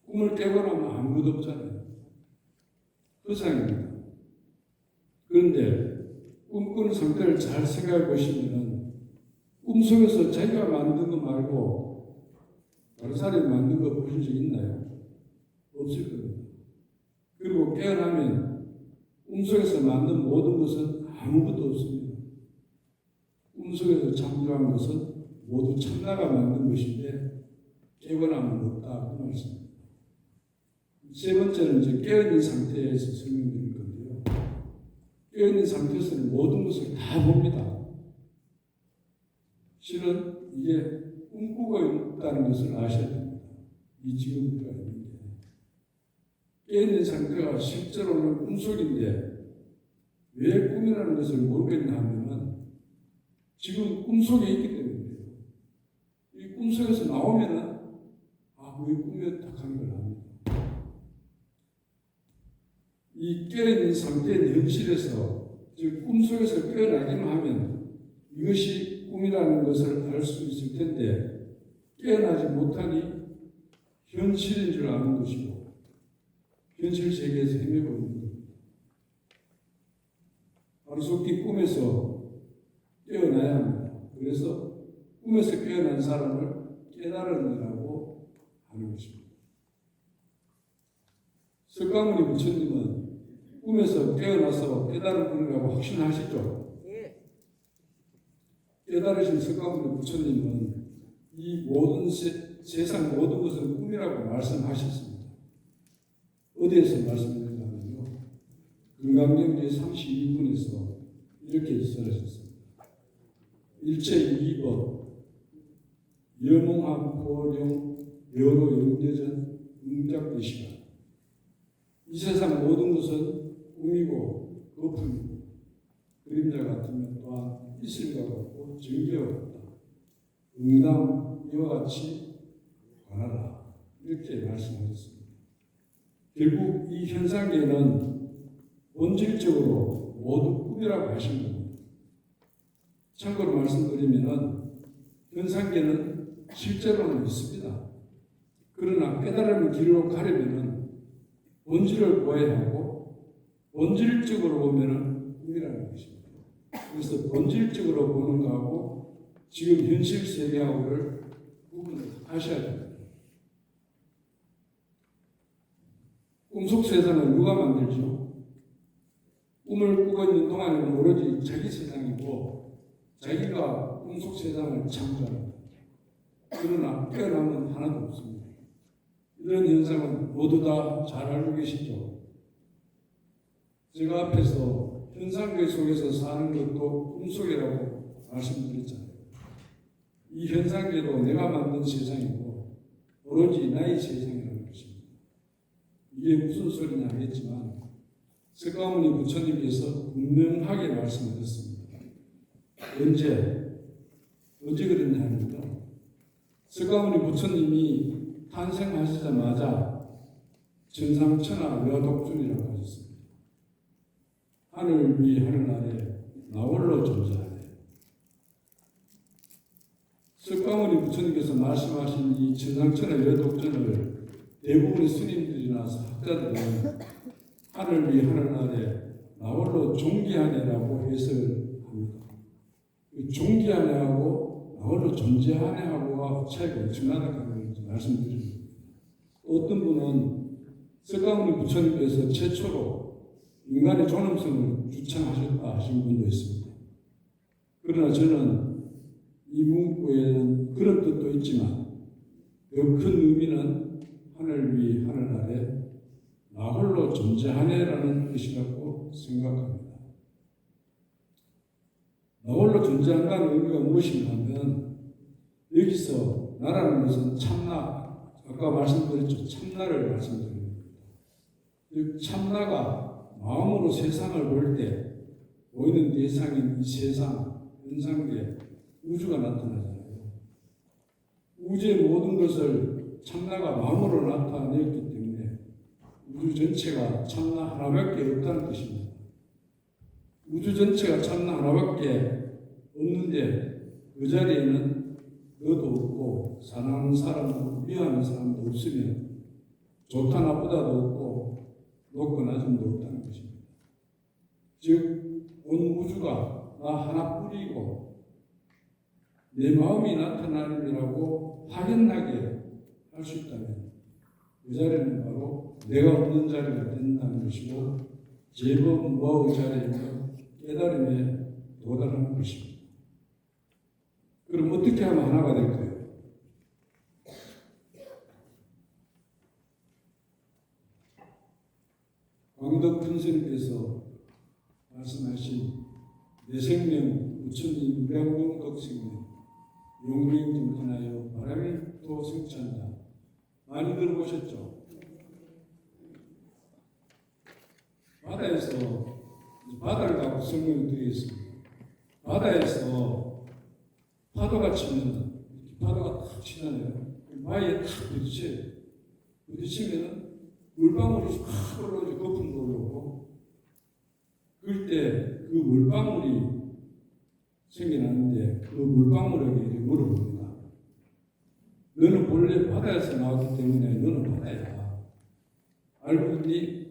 꿈을 깨고 나면 아무것도 없잖아요. 허상입니다. 그런데 꿈꾸는 상태를 잘 생각해 보시면은 꿈속에서 자기가 만든 거 말고 다른 사람이 만든 거 보신 적 있나요? 없을 겁니다. 그리고 깨어나면 꿈속에서 만든 모든 것은 아무것도 없습니다. 꿈속에서 창조한 것은 모두 참나가 만든 것인데 깨고 나면 없다 그 말씀입니다. 세 번째는 이제 깨어있는 상태에서 설명드릴 건데요. 깨어있는 상태에서는 모든 것을 다 봅니다. 실은 이게 꿈꾸고 있다는 것을 아셔야 됩니다. 이 지금 우리가 있는 게. 깨어있는 상태가 실제로는 꿈속인데 왜 꿈이라는 것을 모르겠냐 하면은 지금 꿈속에 있기 때문이에요. 이 꿈속에서 나오면은 그게 꿈이었다 하는 걸 압니다. 이 깨어있는 상태의 현실에서 즉 꿈속에서 깨어나기만 하면 이것이 꿈이라는 것을 알 수 있을 텐데 깨어나지 못하니 현실인 줄 아는 것이고 현실 세계에서 헤매고 있는 겁니다. 하루속히 꿈에서 깨어나야 합니다. 그래서 꿈에서 깨어난 사람을 깨달은이라고 하는 것입니다. 석가모니 부처님은 꿈에서 깨어나서 깨달은 분이라고 확신하시죠? 예. 깨달으신 석가모니 부처님은 이 모든 세상 모든 것은 꿈이라고 말씀하셨습니다. 어디에서 말씀드렸냐면요. 금강경제 32분에서 이렇게 써하셨습니다. 일체 이법 여몽함 포령 여로 영여전 응작되시라. 이 세상 모든 것은 꿈이고 거품이고 그림자 같으면 또한 있을 것 같고 증거가 없다. 응당 이와 같이 관하라. 이렇게 말씀하셨습니다. 결국 이 현상계는 본질적으로 모두 꿈이라고 하신 겁니다. 참고로 말씀드리면 현상계는 실제로는 있습니다. 그러나 깨달음의 길로 가려면 본질을 보아야 하고 본질적으로 보면 꿈이라는 것입니다. 그래서 본질적으로 보는 거하고 지금 현실 세계하고를 구분을 하셔야 됩니다. 꿈속 세상은 누가 만들죠? 꿈을 꾸고 있는 동안에는 오로지 자기 세상이고 자기가 꿈속 세상을 창조합니다. 그러나 깨어나면 하나도 없습니다. 이런 현상은 모두 다 잘 알고 계시죠? 제가 앞에서 현상계 속에서 사는 것도 꿈속이라고 말씀드렸잖아요. 이 현상계도 내가 만든 세상이고 오로지 나의 세상이라는 것입니다. 이게 무슨 소리냐 하겠지만 석가모니 부처님께서 분명하게 말씀하셨습니다. 어제 그랬냐면요. 석가모니 부처님이 탄생하시자마자 천상천하 외화독존이라고 하셨습니다. 하늘 위 하늘 아래 나홀로 존재하네. 석가모니 부처님께서 말씀하신 이 천상천하 외화독존을 대부분의 스님들이나 학자들은 하늘 위 하늘 아래 나홀로 존귀하네라고 해석을 합니다. 존귀하네하고 나홀로 존재하네하고가 차이가 엄청나다고 말씀드립니다. 어떤 분은 석가모니 부처님께서 최초로 인간의 존엄성을 주창하셨다 하신 분도 있습니다. 그러나 저는 이 문구에는 그런 뜻도 있지만 더 큰 의미는 하늘 위 하늘 아래 나홀로 존재하네라는 뜻이라고 생각합니다. 나홀로 존재한다는 의미가 무엇인가 하면 여기서 나라는 것은 참나, 아까 말씀드렸죠. 참나를 말씀드립니다. 즉 참나가 마음으로 세상을 볼 때 보이는 대상인 이 세상, 현상계, 우주가 나타나잖아요. 우주의 모든 것을 참나가 마음으로 나타내었기 때문에 우주 전체가 참나 하나밖에 없다는 뜻입니다. 우주 전체가 참나 하나밖에 없는데 그 자리에는 너도 없고 사랑하는 사람도 미워하는 사람도 없으면 좋다 나쁘다도 없고 높고 낮음도 없다는 것입니다. 즉 온 우주가 나 하나뿐이고 내 마음이 나타나느라고 확연하게 할 수 있다면 그 자리는 바로 내가 없는 자리가 된다는 것이고 제법 무아의 자리에서 깨달음에 도달하는 것입니다. 그럼 어떻게 하면 하나가 될까요? 광덕 큰 스님께서 말씀하신 내 생명 부처님 무량공 덕생명 용맹증진하여 바람이 또 성취한다. 많이 들어보셨죠? 바다를 갖고 설명을 드리겠습니다. 바다에서 파도가 치면 파도가 탁 치잖아요. 바위에 탁 부딪혀요. 부딪히면 물방울이 확 올라오죠. 거품도 올라오고. 그럴 때 그 물방울이 생겨나는데 그 물방울에게 물어봅니다. 너는 본래 바다에서 나왔기 때문에 너는 바다야. 알고 있니?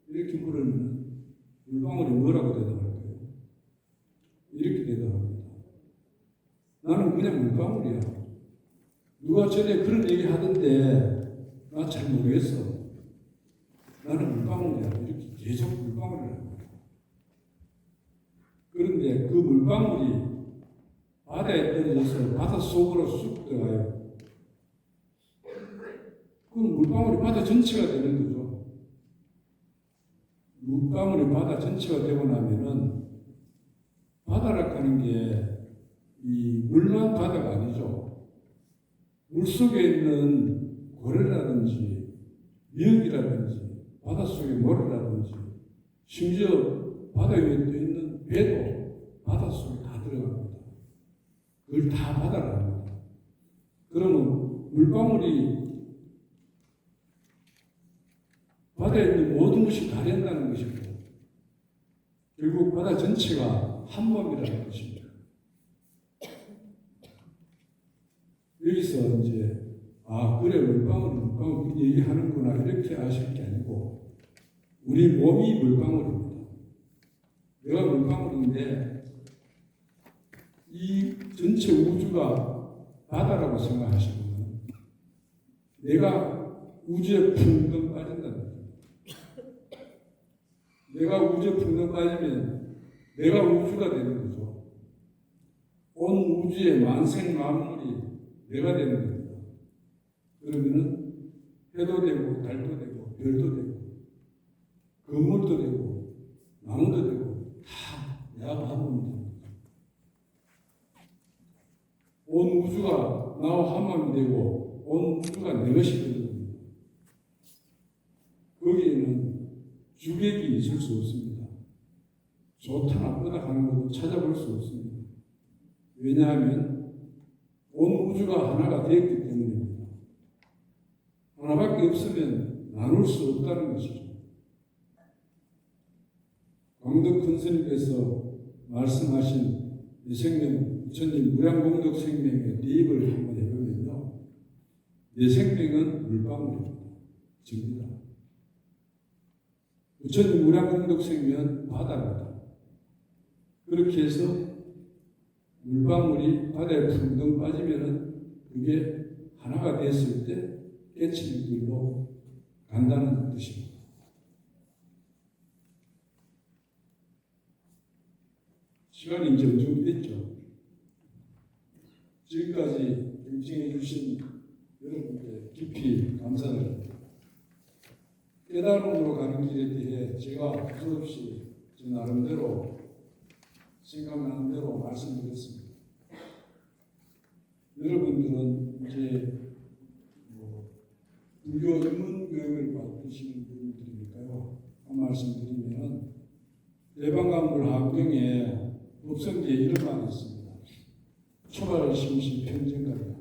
이렇게 물으면 물방울이 뭐라고 대답할까요? 이렇게 대답합니다. 나는 그냥 물방울이야. 누가 전에 그런 얘기 하던데 나 잘 모르겠어. 나는 물방울이야. 이렇게 계속 물방울을 그런데 그 물방울이 바다에 떨어져서 바다 속으로 쑥 들어가요. 그럼 물방울이 바다 전체가 되는 거죠. 물방울이 바다 전체가 되고 나면은 바다라고 하는 게 이 물만 바다가 아니죠. 물 속에 있는 고래라든지 미역이라든지 바닷속의 모래라든지 심지어 바다 위에 떠 있는 배도 바닷속에 다 들어갑니다. 그걸 다 바다라는 겁니다. 그러면 물방울이 바다에 있는 모든 것이 다 된다는 것이고 결국 바다 전체가 한 몸이라는 것입니다. 여기서 이제 그래 물방울 얘기하는구나 이렇게 아실 게 아니고 우리 몸이 물방울입니다. 내가 물방울인데 이 전체 우주가 바다라고 생각하시면 내가 우주에 풍덩 빠진다는 거예요. 내가 우주에 풍덩 빠지면 내가 우주가 되는 거죠. 온 우주의 만생 만물이 내가 되는 겁니다. 그러면은 해도 되고 달도 되고 별도 되고 건물도 되고 나무도 되고 다 내가 하면 됩니다. 온 우주가 나와 한 마음이 되고 온 우주가 내 것이 되는 겁니다. 거기에는 주객이 있을 수 없습니다. 좋다 나쁘다 하는 것도 찾아볼 수 없습니다. 왜냐하면 온 우주가 하나가 되었기 때문입니다. 하나밖에 없으면 나눌 수 없다는 것이죠. 광덕 큰 스님께서 말씀하신 이 생명, 부처님 무량공덕 생명의 대입을 한번 해보면요. 내 생명은 물방울입니다. 접니다. 부처님 무량공덕 생명은 바다입니다. 그렇게 해서 물방울이 바다에 붕덩 빠지면은 그게 하나가 됐을 때 깨치는 길로 간다는 뜻입니다. 시간이 이제 어느 정도 됐죠. 지금까지 경청해 주신 여러분께 깊이 감사드립니다. 깨달음으로 가는 길에 대해 제가 두서없이 제 나름대로 생각나는 대로 말씀드렸습니다. 여러분들은 이제 불교 입문 교육을 받으시는 분들이니까요. 한 말씀 드리면 대방강물 함경에 법성지에 이런 말이 있습니다. 초발 심시 편정가리라.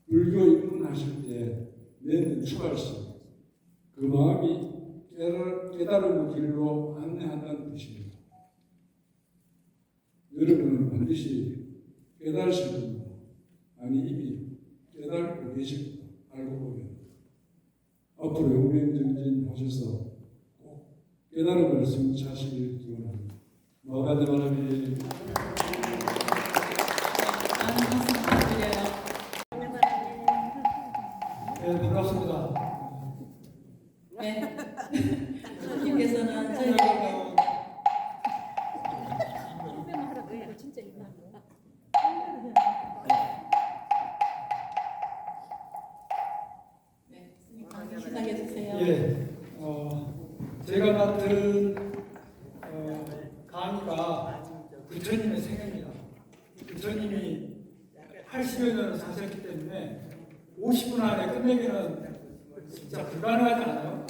불교 입문하실 때 내는 초발심 그 마음이 깨달음의 길로 안내한다는 뜻입니다. 여러분은 반드시 깨달으실 겁니다. 아니 이미 깨달고 계실 겁니다. 알고 보면 앞으로 용맹정진하셔서 꼭 깨달음을 성취하시길 기원합니다. 마가드 바람이 많은 말씀 부탁드려요. 네, 반갑습니다. 네. 선생님께서는 저희에게 네, 선생님 강의 시작해 주세요. 예, 제가 맡은 강의가 부처님의 생애입니다. 부처님이 80여 년을 사셨기 때문에 50분 안에 끝내기는 진짜 불가능하지 않아요?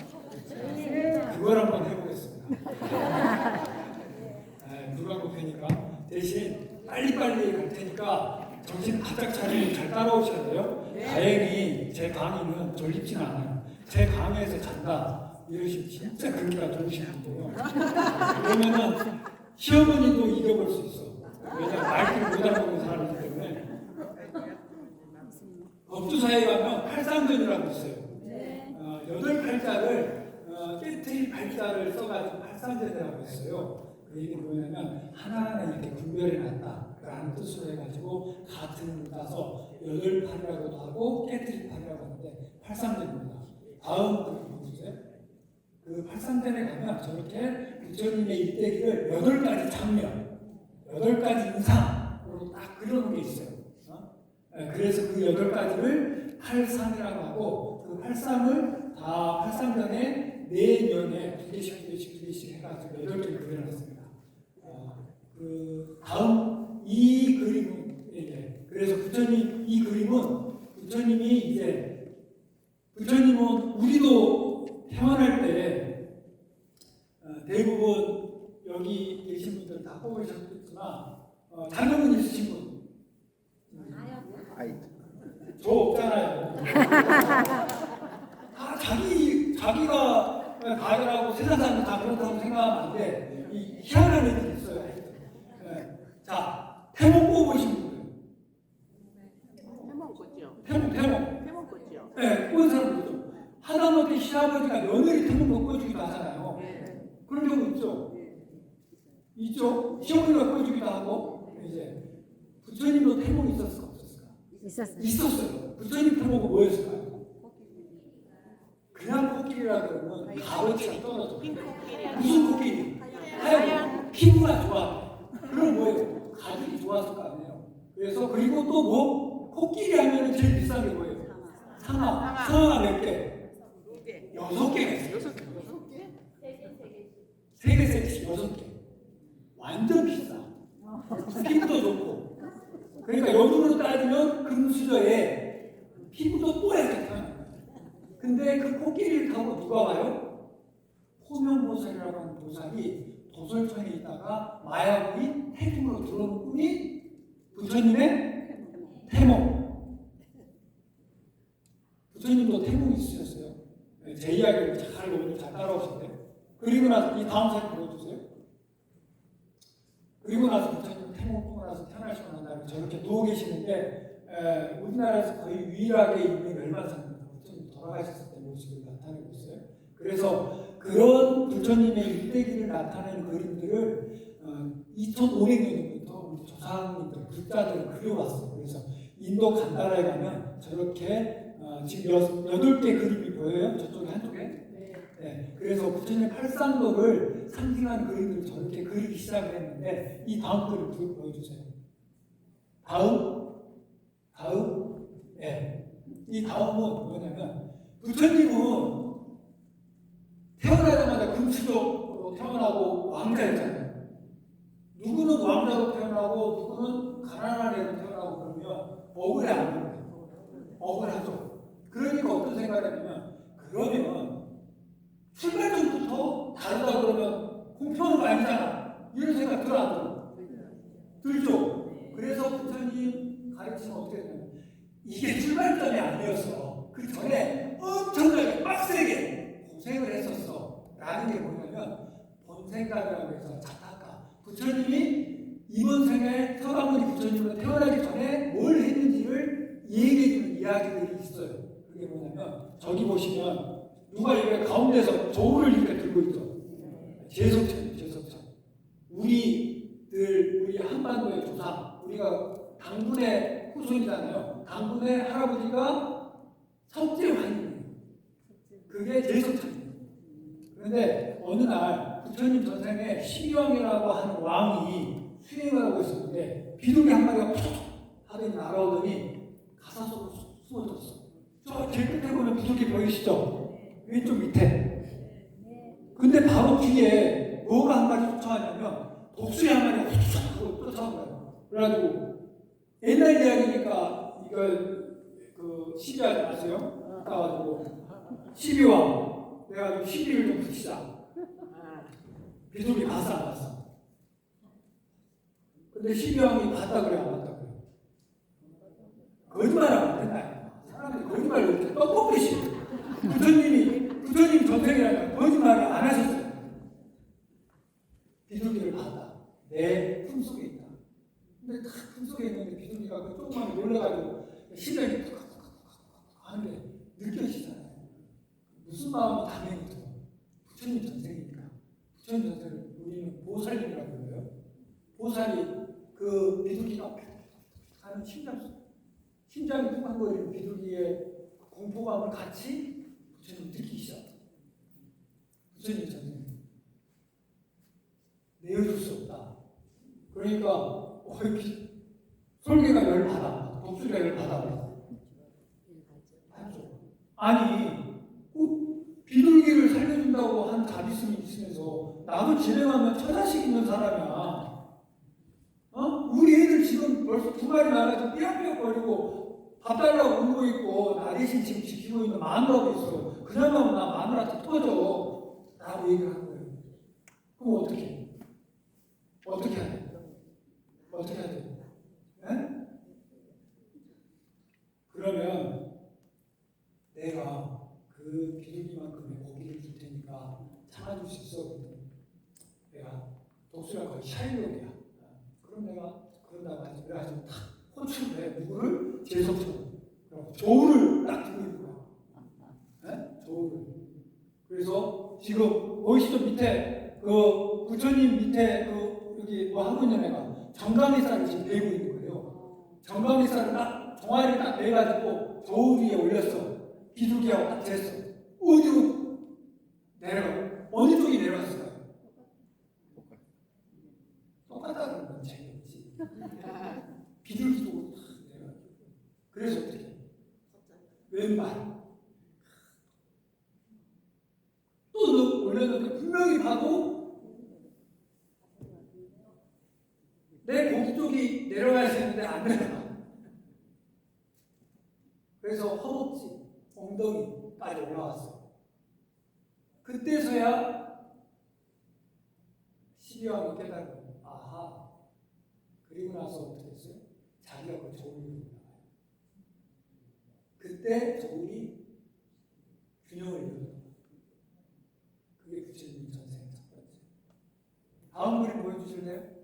그걸 한번 해보겠습니다. 누가 못하니까 대신 빨리빨리 갈 테니까 정신 바짝 차리고 잘 따라오셔야 돼요. 다행히 제 강의는 졸립진 않아요. 제 강의에서 잔다 이러시면 진짜 그러기가 졸리시는데요. 그러면은 시어머니도 잊어볼 수 있어. 왜냐면 말귀를 못 알아보는 사람이기 때문에. 법주사에 가면 팔상전이라고 있어요. 8팔자를 깨트릴 팔자를 써가지고 팔상전이라고 했어요. 그 얘기는 뭐냐면 하나하나 이렇게 분별해 놨다 라는 뜻으로 해가지고 같은 을 따서 8팔이라고도 하고 깨트릴 팔이라고 하는데 팔상전입니다. 다음 그 보세요. 그 팔상전에 가면 저렇게 부처님의 일대기를 8가지 장면, 8가지 인상으로 딱 그려놓은 게 있어요. 그래서 그 8가지를 팔상이라고 하고 그 팔상을 다 팔상전에 4면에 2개씩 해가지고 8개를 그려놨습니다. 그 다음 이 그림은 그래서 부처님 이 그림은 부처님은 우리도 태어날 때 대부분 여기 계신 분들 다 뽑으셨겠지만 자녀분 있으신 분 저 없잖아요. 다 자기가 가열하고 세상 사람들 다 그렇다고 생각하면 안 돼. 이 희한한 애들이 있어요. 자, 태몽 뽑으신 분들. 태몽 꽂죠. 네, 꽂은 사람들이죠. 하다못해 시아버지가 며느리 태몽 꽂주기도 하잖아요. 그런 경우 있죠. 있죠. 시어머니가 꽂주기도 하고 이제 부처님도 태몽이 있었을까 없었을까? 있었어요. 부처님 태몽은 뭐였을까요? 그냥 코끼리라 그러면 값어치가 떨어져. 무슨 코끼리? 하얀 피부가 좋아. 그럼 뭐예요? 가죽이 좋았을 거 아니에요. 그래서 그리고 또 뭐? 코끼리 하면 제일 비싼 게 뭐예요? 상아. 상아가 몇 개? 6개가 있어요. 3개, 6개. 완전 비싸. 피부도 좋고. 그러니까 요즘으로 따지면 금수저에 피부도 뽀얗게 타요. 근데 그 코끼리를 타고 누가 와요? 호명보살이라고 하는 보살이 도솔천에 있다가 마야부이 태중으로 들어오는 꿈이 부처님의 태몽. 부처님도 태몽이 있으셨어요. 제 이야기를 오늘 잘 따라오셨대요. 그리고 나서 이 다음 사진 보여주세요. 그리고 나서 부처님 태몽 꿈을 나서 태어나시고 난 다음에 저렇게 누워 계시는데 우리나라에서 거의 유일하게 있는 열반상입니다. 부처님 돌아가셨을 때 모습을 나타내고 있어요. 그래서 그런 부처님의 일대기를 나타내는 그림들을 2500년부터 우리 조상님들, 불자들을 그려왔어요. 그래서 인도 간다라에 가면 저렇게 지금 8개 그림이 보여요? 저쪽에 한쪽에? 네. 그래서 부처님의 팔상도를 상징하는 그림들을 저렇게 그리기 시작을 했는데 이 다음 그림 보여주세요. 다음? 네. 이 다음은 뭐냐면 부처님은 태어나자마자 금수저로 태어나고 왕자였잖아요. 누구는 왕자로 태어나고 누구는 가난한 애로 태어나고 그러면 억울해 안 그래요? 억울하죠. 그러니까 어떤 생각을 했냐면 그러면 출발점부터 다르다 그러면 공평한 거 아니잖아. 이런 생각 들어 안 들어? 들죠? 그래서 부처님 가르치면 어떻게 되냐면 이게 출발점이 아니었어. 그 전에 엄청나게 빡세게 고생을 했었어. 라는 게 뭐냐면 본생각이라고 해서 자타카. 부처님이 이번 생에 서가모니 부처님은 태어나기 전에 뭘 했는지를 얘기해주는 이야기들이 있어요. 그게 뭐냐면 저기 보시면 누가 이렇게 가운데서 저울을 이렇게 들고 있죠. 제석천. 우리 한반도의 조상, 우리가 당군의 후손이잖아요. 당군의 할아버지가 석재환이에요. 그게 제석천이에요. 그런데 어느 날 부처님 전생에 시비왕이라고 하는 왕이 수행을 하고 있었는데 비둘기 한 마리가 푹 하더니 날아오더니 가사 속으로 숨어졌어. 저 제일 끝에 보면 비둘기 보이시죠? 왼쪽 밑에. 근데 바로 뒤에 뭐가 한 마리 쫓아가냐면 독수리 한 마리가 훅 쫓아온 거예요. 그래가지고 옛날 이야기니까 이걸 시비하지 마세요. 따가지고 시비왕 내가 좀 시비를 좀 붙이자. 비둘기 봤어 안 봤어? 근데 시비왕이 봤다 그래 안 봤다 그래? 거짓말하면 안 된다. 사람들이 거짓말을 이렇게 떡볶이씩 부처님 전생이라니까 거짓말을 안 하셨어요. 비둘기를 봤다. 내 품속에 있다. 근데 다 품속에 있는데 비둘기가 그 조금만 놀라가지고 시련이 툭툭툭 하는데 느껴지잖아요. 무슨 마음이 당연히 들어. 부처님 전생이니까. 부처님 전생을 우리는 보살님이라고 불러요. 보살이 그 비둘기가 하는 심장이 쿵쾅거리는 비둘기의 공포감을 같이 부처님 느끼시죠. 부처님 전생 내어줄 수 없다. 그러니까 솔개가 열받아, 독수리가 열받아. 아니 비둘기를 살려준다고 한 자비심이 있으면서 나도 진행하면 처자식 있는 사람이야. 우리 애들 지금 벌써 2마리 나가지고 삐약삐약거리고 밥 달라고 울고 있고 나 대신 지금 지키고 있는 마누라도 있어. 그나마 나 마누라한테 터져 라고 얘기를 한 거예요. 그럼 어떻게 해야 돼? 어떻게 해야 돼? 네? 그러면 내가 그 비둘기만큼의 고기를 줄 테니까 참아줄 수 있어. 내가 독수리가 거의 샤일록이야. 그럼 내가 그런다고 하지. 그래가지고 탁 호출을 해. 누구를? 제석처럼. 조우를 딱 두고 있는 거야. 네? 조우를. 그래서 지금 보이시죠? 밑에 그 부처님 밑에 그 여기 뭐 하고 있는 애가 정강이살을 지금 내고 있는 거예요. 정강이살을 딱 종아리를 딱 내가지고 조우 위에 올렸어. 비둘기하고 딱 쟀어. 어디로 내려가? 어느 쪽이 내려갔을까요? 똑같다는 건 재미없지. 비둘기도 내려가. 그래서 어떻게 해? 왼발. 또 올렸는데 분명히 봐도 내 고기 쪽이 내려가야 되는데 안 내려가. 그래서 허벅지, 엉덩이까지 올라왔어. 그때서야 시비왕이 깨달은 아하. 그리고 나서 어떻게 했어요? 자기가 그 조울을 올라가요. 그때 조울이 균형을 이루는 그게 부처님 전생의 첫 번째. 다음 그림 보여주실래요?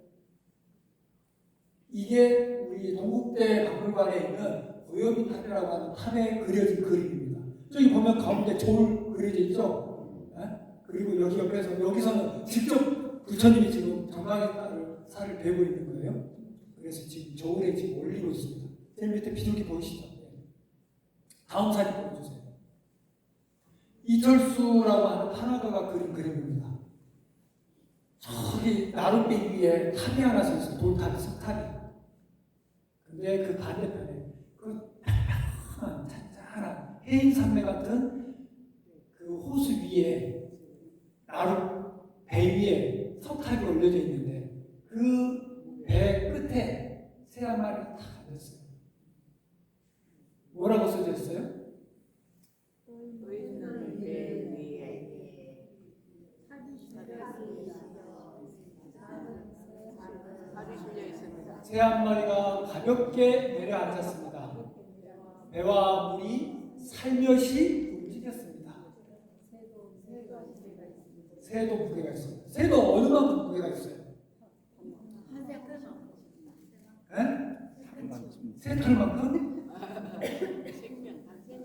이게 우리 동국대 박물관에 있는 고요미 탑이라고 하는 탑에 그려진 그림입니다. 저기 보면 가운데 조울 그려져 있죠? 네? 그리고 여기 옆에서 여기서는 직접 부처님이 지금 정강의 살을 베고 있는 거예요. 그래서 지금 저울에 지금 올리고 있습니다. 제일 밑에 비둘기 보이시죠? 다음 사진 보여주세요. 이철수라고 하는 판화가가 그린 그림입니다. 저기 나룻빛 위에 탑이 하나 서 있어요. 돌탑이, 석탑이. 근데 그 반대편에 그 잔잔한 해인산맥 같은 그 호수 위에 배 위에 석탑이 올려져 있는데 그 배 끝에 새 한 마리가 딱 앉았어요. 뭐라고 써져 있어요? 새 한 마리가 가볍게 내려앉았습니다. 배와 물이 살며시 움직였습니다. 새도 무게가 있습니다. 새도 어느 만큼 무게가 있어요? 새 털만큼?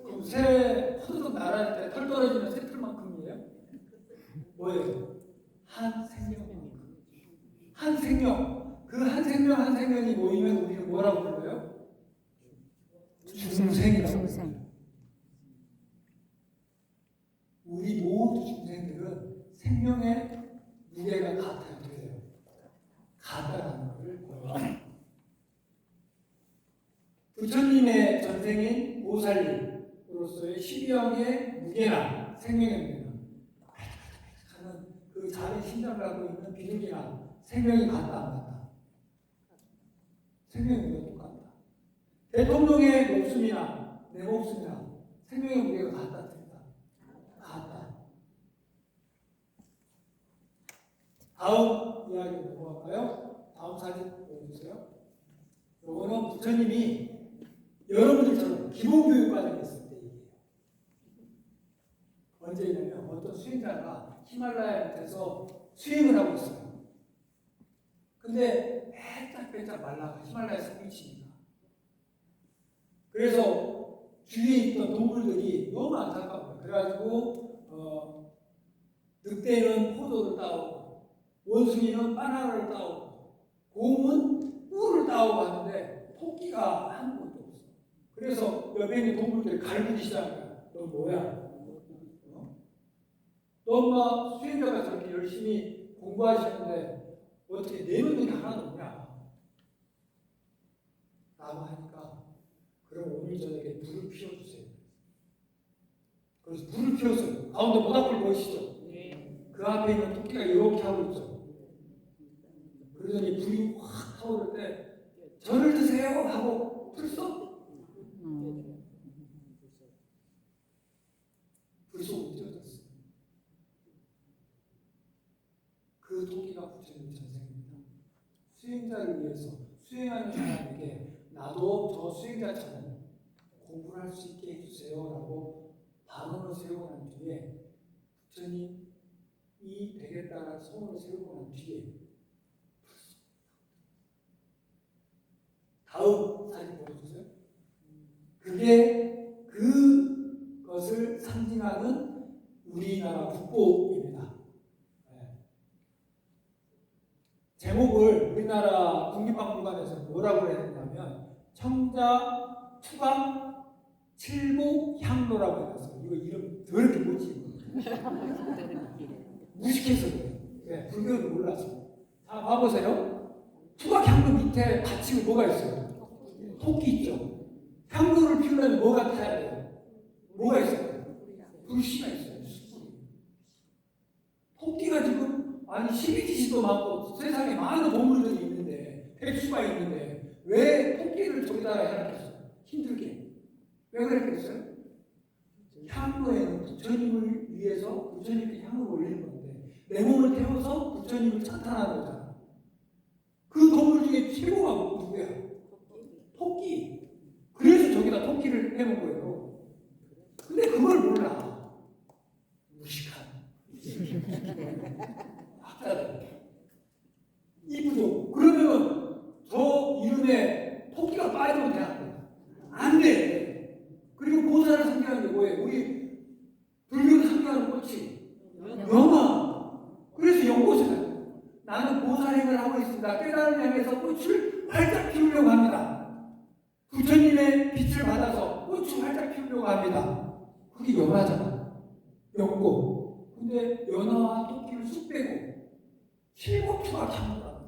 그럼 새 허드덕 날아갈 때 털 떨어지면 새 털만큼이에요? 뭐예요? 한 생명만큼. 한 생명. 그 한 생명 한 생명이 모이면 우리는 뭐라고 불러요? 중생이라고 불러요. 우리 모두 중생들은 생명의 무게가 같아야 돼요. 같다라는 것을 보여요. 부처님의 전생인 보살님으로서의 12형의 무게나 생명의 무게나 하는 그 자기 심장을 하고 있는 비둘기나 생명이 같다 안 같다? 생명의 무게가 똑같다. 대통령의 목숨이나 내 목숨이나 생명의 무게가 같다 틀리다? 같다. 다음 이야기로 넘어갈까요? 다음 사진 보여주세요. 요거는 부처님이 여러분들처럼 기본교육 과정에 있을 때 얘기해요. 언제냐면 어떤 수행자가 히말라야 밑에서 수행을 하고 있어요. 근데 빼짝빼짝 말라가 히말라야 산미치니까. 그래서 주위에 있던 동물들이 너무 안타까워요. 그래가지고 늑대는 포도를 따오고 원숭이는 바나나를 따오고 곰은 꿀을 따오고 하는데 토끼가 아무것도 없어. 그래서 옆에 있는 동물들이 갈구기 시작해요. 너 뭐야? 너 엄마 수행자가 저렇게 열심히 공부하시는데 어떻게 내면이 하나도 없냐? 라고 하니까 그럼 오늘 저녁에 불을 피워주세요. 그래서 불을 피웠어요. 가운데 모닥불 보이시죠? 그 앞에 있는 토끼가 이렇게 하고 있죠. 그러더니 불이 확 타오를 때 저를 드세요 하고 불써 불쏘고 뛰어졌어요. 그 토끼가 부처님 전생입니다. 수행자를 위해서 수행하는 사람에게 나도 저 수행자처럼 공부를 할 수 있게 해주세요라고 반언을 세우고 난 뒤에 부처님 이 백에 따라 소원을 세우고 난 뒤에 다음 사진 보여주세요. 그게 그것을 상징하는 우리나라 국보입니다. 네. 제목을 우리나라 국립박물관에서 뭐라고 해야 되냐면 청자 투강 칠보향로라고 해놨어요. 이거 이름 더럽게 뭐지? 무식해서 그래요. 네, 불교는 몰라서. 자, 봐보세요. 투각향로 밑에 받치고 뭐가 있어요? 토끼 있죠? 향로를 피우려면 뭐가 타야 돼요? 뭐가 있어요? 불씨가 있어요. 토끼가 지금 아니 12지시도 많고 세상에 많은 동물들이 있는데 백수가 있는데 왜 토끼를 저기다가 해놨겠어요? 힘들게. 왜 그랬겠어요? 향로에는 부처님을 위해서 부처님께 향을 올리는 건데 내 몸을 태워서 부처님을 찬탄하는 거잖아. 그 동물 중에 최고가 누구야? 토끼. 그래서 저기다 토끼를 해놓은 거예요. 근데 그걸 몰라. 무식한 학자들. 이쁘죠? 그러면 저 이름에 토끼가 빠지면 돼? 안 돼. 그리고 보살을 상징하는 게 뭐예요? 우리 불교를 상징하는 꽃이 영화. 그래서 연꽃이다. 나는 보살행을 하고 있습니다. 깨달음을 향해서 꽃을 활짝 피우려고 합니다. 부처님의 빛을 받아서 꽃을 활짝 피우려고 합니다. 그게 연화잖아. 연꽃. 근데 연화와 토끼를 쑥 빼고 칠곡추가 참는다.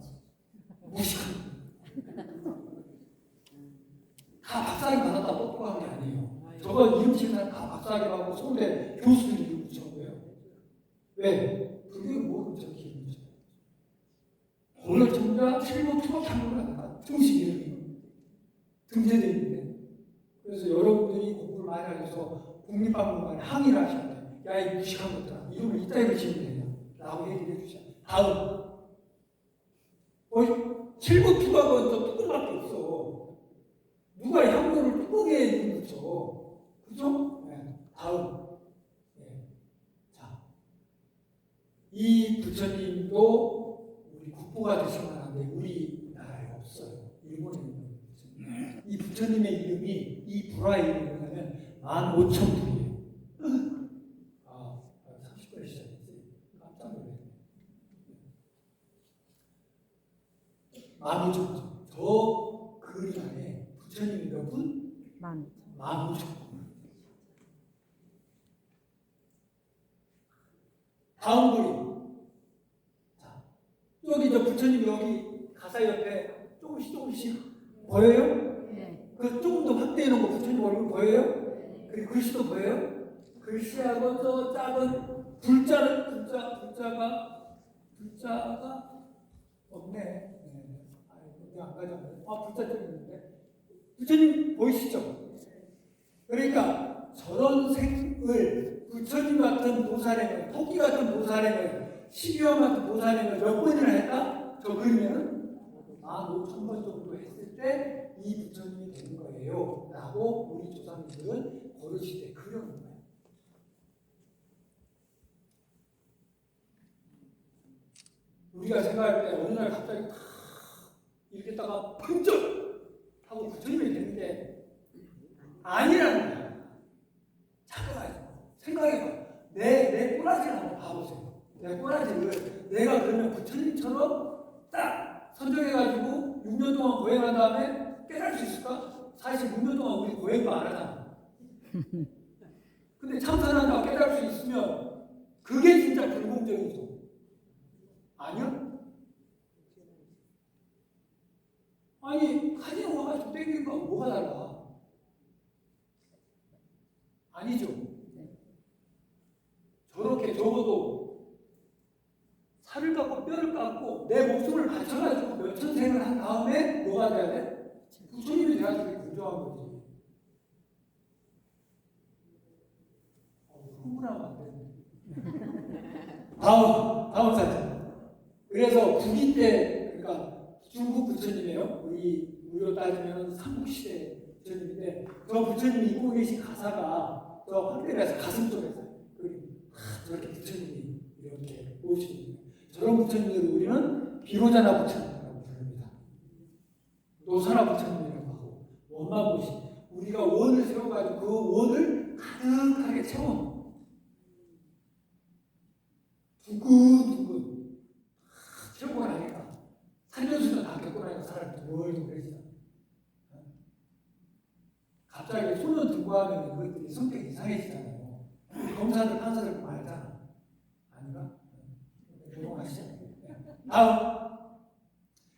무식한. 다 박사학위 받았다 뽀뽀한 게 아니에요. 저거 이름 치는 사람 다 박사학위 받고 서울대 교수들이 이름 붙여온 거예요. 왜? 불교는 뭐 저렇게 이름 붙여요? 오늘 정작 칠곡추가 참는다 하니까 정식 이름이 등재되어 있는데 그래서 여러분들이 공부를 많이 하셔서 국립박물관에 항의를 하시는데 야 이 무식한 것들아 이름을 이따위로 지으면 되냐 라고 얘기를 해주셔. 다음 칠곡추가 저 뚜껑밖에 없어. 누가 향로를 뚜껑에 이름 붙여. 그죠? 네. 다음. 네. 자, 이 부처님도 우리 국보가 되시면 하는데 우리나라에 없어요. 일본에 있는 부처님. 이 부처님의 이름이 이 불화 이름이 뭐냐면 15,000불이에요. 30분에 시작했지. 깜짝 놀랐네. 15,000분. 저 그림 안에 부처님이 몇 분? 15,000분. 다음 그림. 자, 여기 저 부처님 여기 가사 옆에 조금씩 보여요? 네. 그 조금 더 확대해 놓은 거 부처님 얼굴 보여요? 그리고 글씨도 보여요? 글씨하고 저 작은 불자가 없네. 안 가져왔네. 불자 좀 있는데. 부처님 보이시죠? 그러니까 저런 생을 부처님 같은 보살행을 토끼 같은 보살행을 12원 같은 보살행을 몇 번이나 했다? 저 그림에는 15,000번 정도 했을 때 이 부처님이 되는 거예요 라고 우리 조상님들은 고르시되 그려놓은 거예요. 우리가 생각할 때 어느 날 갑자기 이렇게 다가 번쩍 하고 부처님이 되는 게 아니라는 거야. 잠깐만 생각해봐. 내 꼬라지를 한번 봐보세요. 내 꼬라지를 내가 그러면 부처님처럼 딱 선정해가지고 6년 동안 고행한 다음에 깨달을 수 있을까? 사실 6년 동안 우리 고행도 안 하잖아. 근데 참선한다고 깨달을 수 있으면 그게 진짜 불공정이죠. 아니요? 아니 사진 와가지고 땡긴 거 뭐가 달라? 아니죠. 저렇게 적어도 살을 깎고 뼈를 깎고 내 목숨을 바쳐가지고 몇천 생을 한 다음에 뭐가 돼야 돼? 부처님이 돼야지 그게 공정한 거지. 흥분하면 안 되는데. 다음 사진. 그래서 북이 때, 그러니까 중국 부처님이에요. 우리로 따지면 삼국시대 부처님인데, 저 부처님이 입고 계신 가사가 저 황대에서 가슴 쪽에서 저렇게 부처님이 이렇게 오시는 거예요. 저런 부처님들을 우리는 비로자나 부처님이라고 부릅니다. 노사나 부처님이라고 하고, 원만 보시. 우리가 원을 세워가지고 그 원을 가득하게 채워놓은 두근두근 채우고 나니까 산전수전 다 겪고 나니까 사람이 둥글둥글해지잖아. 갑자기 손을 들고 하면 그것들이 성격이 이상해지잖아요. 검사들, 판사들 그거 알잖아. 아닌가? 조용하시죠? 다음.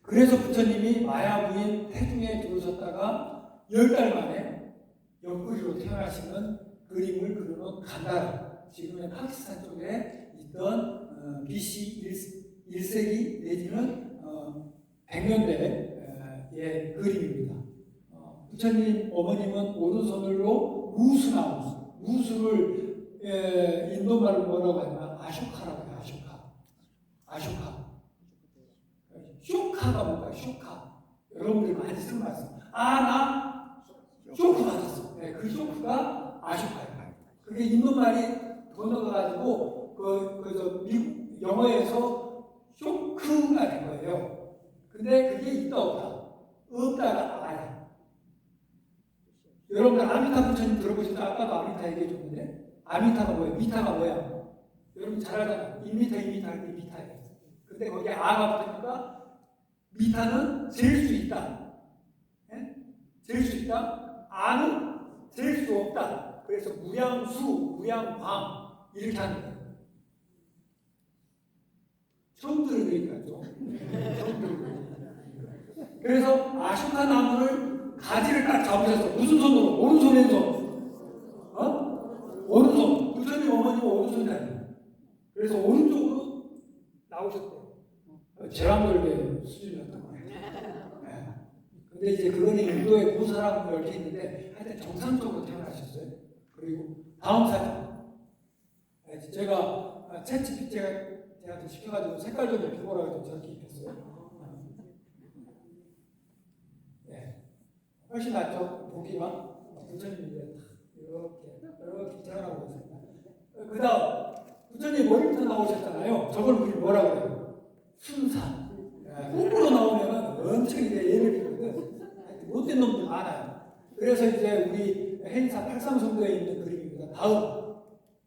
그래서 부처님이 마야 부인 태중에 들어섰다가 10달 만에 옆구리로 태어나시는 그림을 그려놓은 간다라. 지금의 파키스탄 쪽에 있던 BC 1세기 내지는 100년대의 그림입니다. 부처님 어머님은 오른손으로 무수나 무수를 인도말로 뭐라고 하냐면 아쇼카라고 해요. 아쇼카. 쇼카가 뭔가요? 쇼카. 여러분들 많이 쓴 말씀. 나 쇼크 받았어. 네, 그 쇼크가 아쇼카예요. 그게 인도말이 건너가가지고 미국 영어에서 쇼크가 된 거예요. 근데 그게 있다 없다. 없다가 아야. 여러분들 아미타 부처님 들어보셨죠? 아까도 아미타 얘기해 줬는데 아미타가 뭐예요? 미타가 뭐야? 여러분 잘 알잖아요. 1미터, 2미터 할 때 미타예요. 근데 거기에 아가 붙으니까 미타는 잴 수 있다. 예? 잴 수 있다. 아는 잴 수 없다. 그래서 무량수, 무량광 이렇게 하는 거예요. 처음 들으니까죠. 그래서 아쇼카 나무를 가지를 딱 잡으셨어. 무슨 손으로? 오른손, 왼손. 오른손. 부처님 어머님은 오른손이 아니에요. 그래서 오른쪽으로 나오셨대요. 제왕절개 수준이었던 거예요. 네. 근데 이제 그거는 인도의 고사라고 이렇게 있는데 하여튼 정상적으로 태어나셨어요. 그리고 다음 사진. 제가 챗GPT가 제가 시켜가지고 색깔 좀 입혀보라고 해서 저렇게 입혔어요. 네. 훨씬 낫죠? 보기만. 부처님이 이렇게 태어나고 있습니다. 그 다음, 부처님 머리부터 나오셨잖아요. 저걸 우리 뭐라고 해요? 순산. 거꾸로 나오면 엄청 이제 예를 들거든. 못된 놈들 많아요. 그래서 이제 우리 행사 83성도에 있는 그림입니다.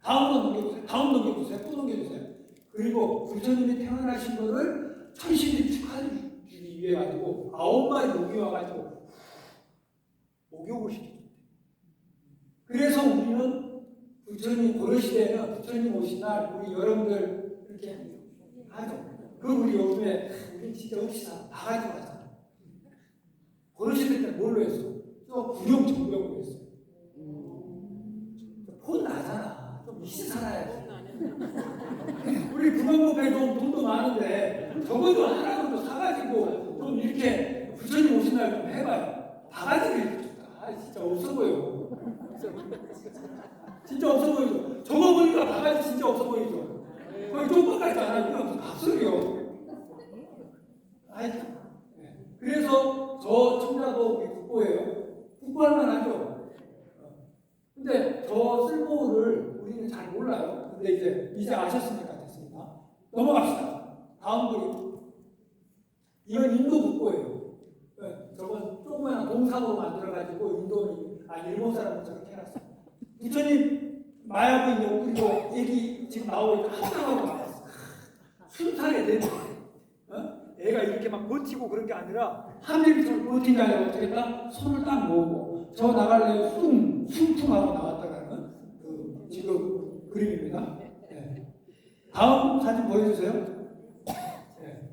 다음으로 넘겨주세요. 다음 넘겨주세요. 또 넘겨주세요. 그리고 부처님이 태어나신 거를 천신이 축하해주기 위해 가지고 9마리 목이 와가지고 목욕을 시켜줍니다. 그래서 우리는 부처님 고려시대에는 부처님 오신 날 우리 여러분들 이렇게 하죠. 그럼 우리 요즘에 우리 진짜 읍시다 다 가지고 가잖아. 고려시대 때 뭘로 했어? 저 구룡정병으로 했어. 폰 나잖아. 좀 이시 살아야지. 우리 구경법에도 돈도 많은데 적어도 하나라도 사가지고 좀 이렇게 부처님 오신 날 좀 해봐요. 바가지를 이렇게 줬다. 진짜 없어 보여. 진짜 없어 보이죠? 저거 보니까 바가지 진짜 없어 보이죠? 거의 쪽박까지 안 하면 무슨 밥소리요. 그래서 저 청자도 국보예요. 국보할 만하죠? 근데 저 쓸모를 우리는 잘 몰라요. 근데 이제 아셨으니까 됐습니다. 넘어갑시다. 다음 그림. 이건 인도 국보예요. 저건 조그마한 동상으로 만들어가지고 일본 사람은 저렇게 해놨어요. 부처님 마야부인 옆구리로 애기 지금 나오고 한장하고 나왔어. 순탄에 되는 애가 이렇게 막 버티고 그런 게 아니라 하늘이 버틴 게 아니라 어떻게 했다? 손을 딱 모으고 저 나갈래요 숭퉁하고 나왔다라는 지금 그림입니다. 네. 다음 사진 보여주세요. 네.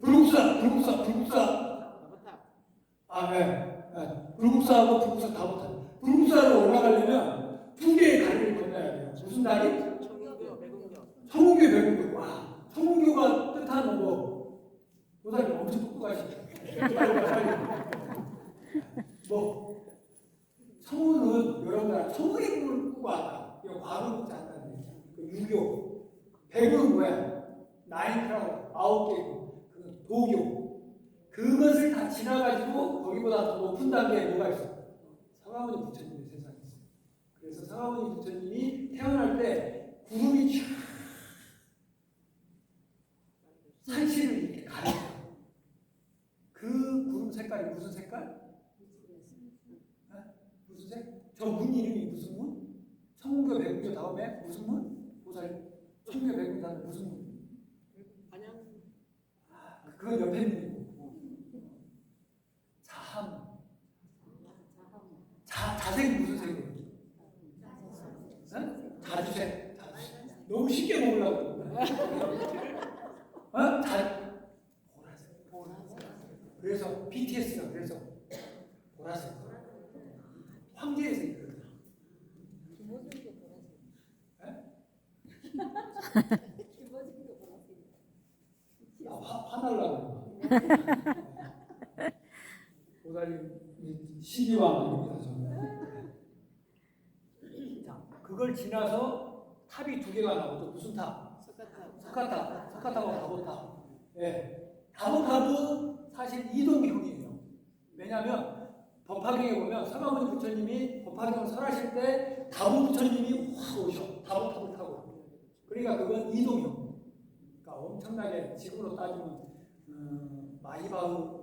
불국사. 아, 네. 네. 불국사하고 불국사 다부터. 불국사로 올라가려면 두 개의 다리를 건너야 돼요. 무슨 다리? 청운교, 매국교. 와, 청운교가 뜻하는 거. 보다니 엄청 똑똑하시죠. 뭐, 청운은 여러분들 청운의 꿈을 꾸고 왔다. 이거 과거 묻지 않다는 얘기죠. 그 유교. 백은 뭐야? 나인크라고 9개. 그 도교. 그것을 다 지나가지고 거기보다 더 높은 단계에 뭐가 있어? 서가모니 부처님의 세상이 있어요. 그래서 서가모니 부처님이 태어날 때 구름이 쫙 산신을 이렇게 가려요. 그 구름 색깔이 무슨 색깔? 무슨 색? 저 문 이름이 무슨 문? 청운교 백운교 다음에 무슨 문? 보살 청운교 백운교 다음에 무슨 문? 그건 옆에 있는 거고. 자색이 무슨 색이에요? 자주색. 너무 쉽게 먹으려고. 보라색. 그래서 BTS가 그래서 보라색. 황제의 색이거든요. 화날라고. 보살님 시비왕입니다. 저는. 자, 그걸 지나서 탑이 두 개가 나오죠. 무슨 탑? 석가탑하고 다보탑. 예, 다보탑은 사실 이동형이에요. 왜냐하면 법화경에 보면 서가모니 부처님이 법화경을 설하실 때 다보 부처님이 확 오셔. 다보탑을 타고. 그러니까 그건 이동형. 그러니까 엄청나게 지금으로 따지면 마이바흐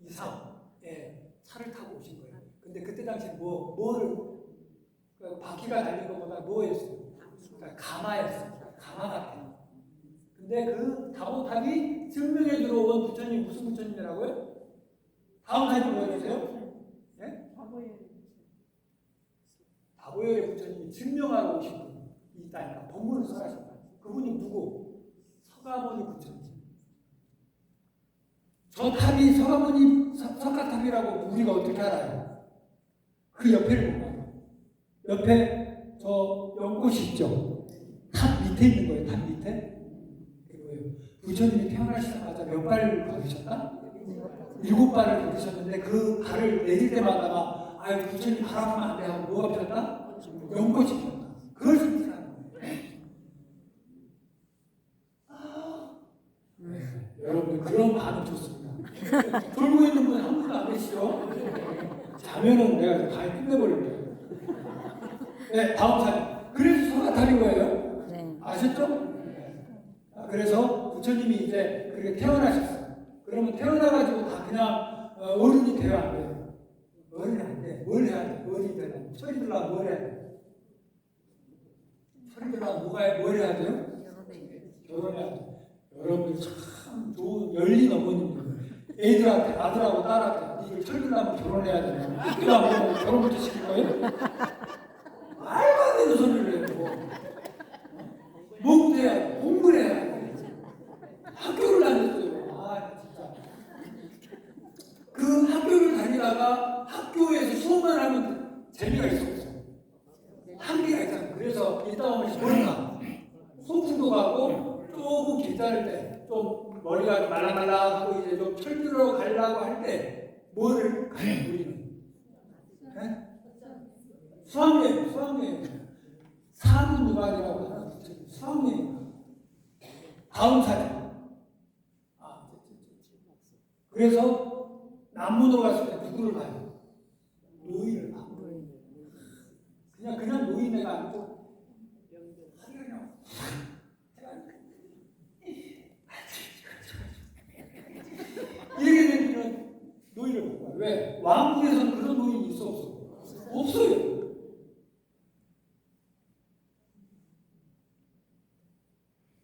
이상의 차를 타고 오신 거예요. 근데 그때 당시 뭐를 바퀴가 달린 것보다 뭐였어요? 그러니까 가마였어요. 가마 같아요. 근데 그 다보탑이 증명해 들어온 부처님 무슨 부처님이라고요? 다음 사진 보여주세요. 네? 다보열의 부처님이 증명하러 오신 분이 있다니까. 법문을 설하신다. 그분이 누구? 서가모니 부처님. 저 탑이 서가모니 석가탑이라고 우리가 어떻게 알아요? 그 옆에를 보면 옆에 저 연꽃이 있죠. 탑 밑에 있는 거예요. 탑 밑에. 그거예요. 부처님이 태어나시자마자 몇 발을 걸으셨다? 7발을 걸으셨는데 그 발을 내릴 때마다가 아유 부처님 바라보면 안 돼 하고 뭐가 피었다? 연꽃이 피었다. 그걸 상징하는 거예요. 여러분들 그런 반응 좋습니다. 돌고 있는 분 한 분도 안 계시죠? 자면은 내가 가히 끝내버릴 거예요. 네, 다음 사진. 그래서 서가탑인 거예요. 네. 아셨죠? 그래서 부처님이 이제 그렇게 태어나셨어요. 그러면 태어나가지고 다 그냥 어른이 되어야 안 돼요. 어른이 안 돼. 뭘 해야 돼? 어른이 되려면. 철이 들려면 뭘 해야 돼? 철이 들려면 뭘 해야 돼요? 결혼해야 돼. 여러분들 참 좋은 열린 어머님들. 애들한테, 아들하고 딸한테 니들 철 들려면 결혼해야 되냐? 학교 안 보면 결혼부터 시킬 거예요? 말도 안 되는 소리를 해요. 뭐부터 해야 돼? 공부를 해야 돼. 학교를 다녔어요. 아, 진짜. 그 학교를 다니다가 학교에서 수업만 하면 재미가 있었어. 한계가 있잖아. 그래서 이따 오면 뭘까? 소풍도 가고 조금 괜찮을 때, 좀 머리가 말랑말랑하고 이제 좀 철들어 가려고 할 때 뭐를 가요, 우리는? 네? 수학여행. 사문유관이라고 하나 붙여요. 수학여행. 다음 사진. 그래서 남문으로 갔을 때 누구를 봐요? 노인을 봐. 그냥 노인애가 아니고 이렇게 되면 노인을 못 봐요. 왜? 왕궁에서는 그런 노인이 있어 없어? 없어요.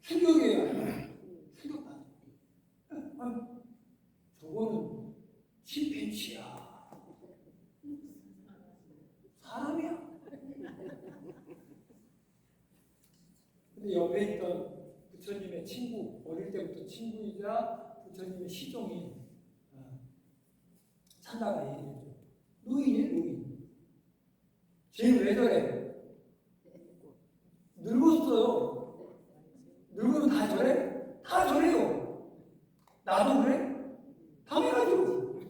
충격이에요. 충격받아. 저거는 침팬지야. 사람이야. 근데 옆에 있던 부처님의 친구, 어릴 때부터 친구이자 부처님의 시종이 찾다가 얘기했죠. 노인이에요, 노인. 쟤왜 저래? 늙었어요. 늙으면 다 저래? 다 저래요. 나도 그래? 당연하죠.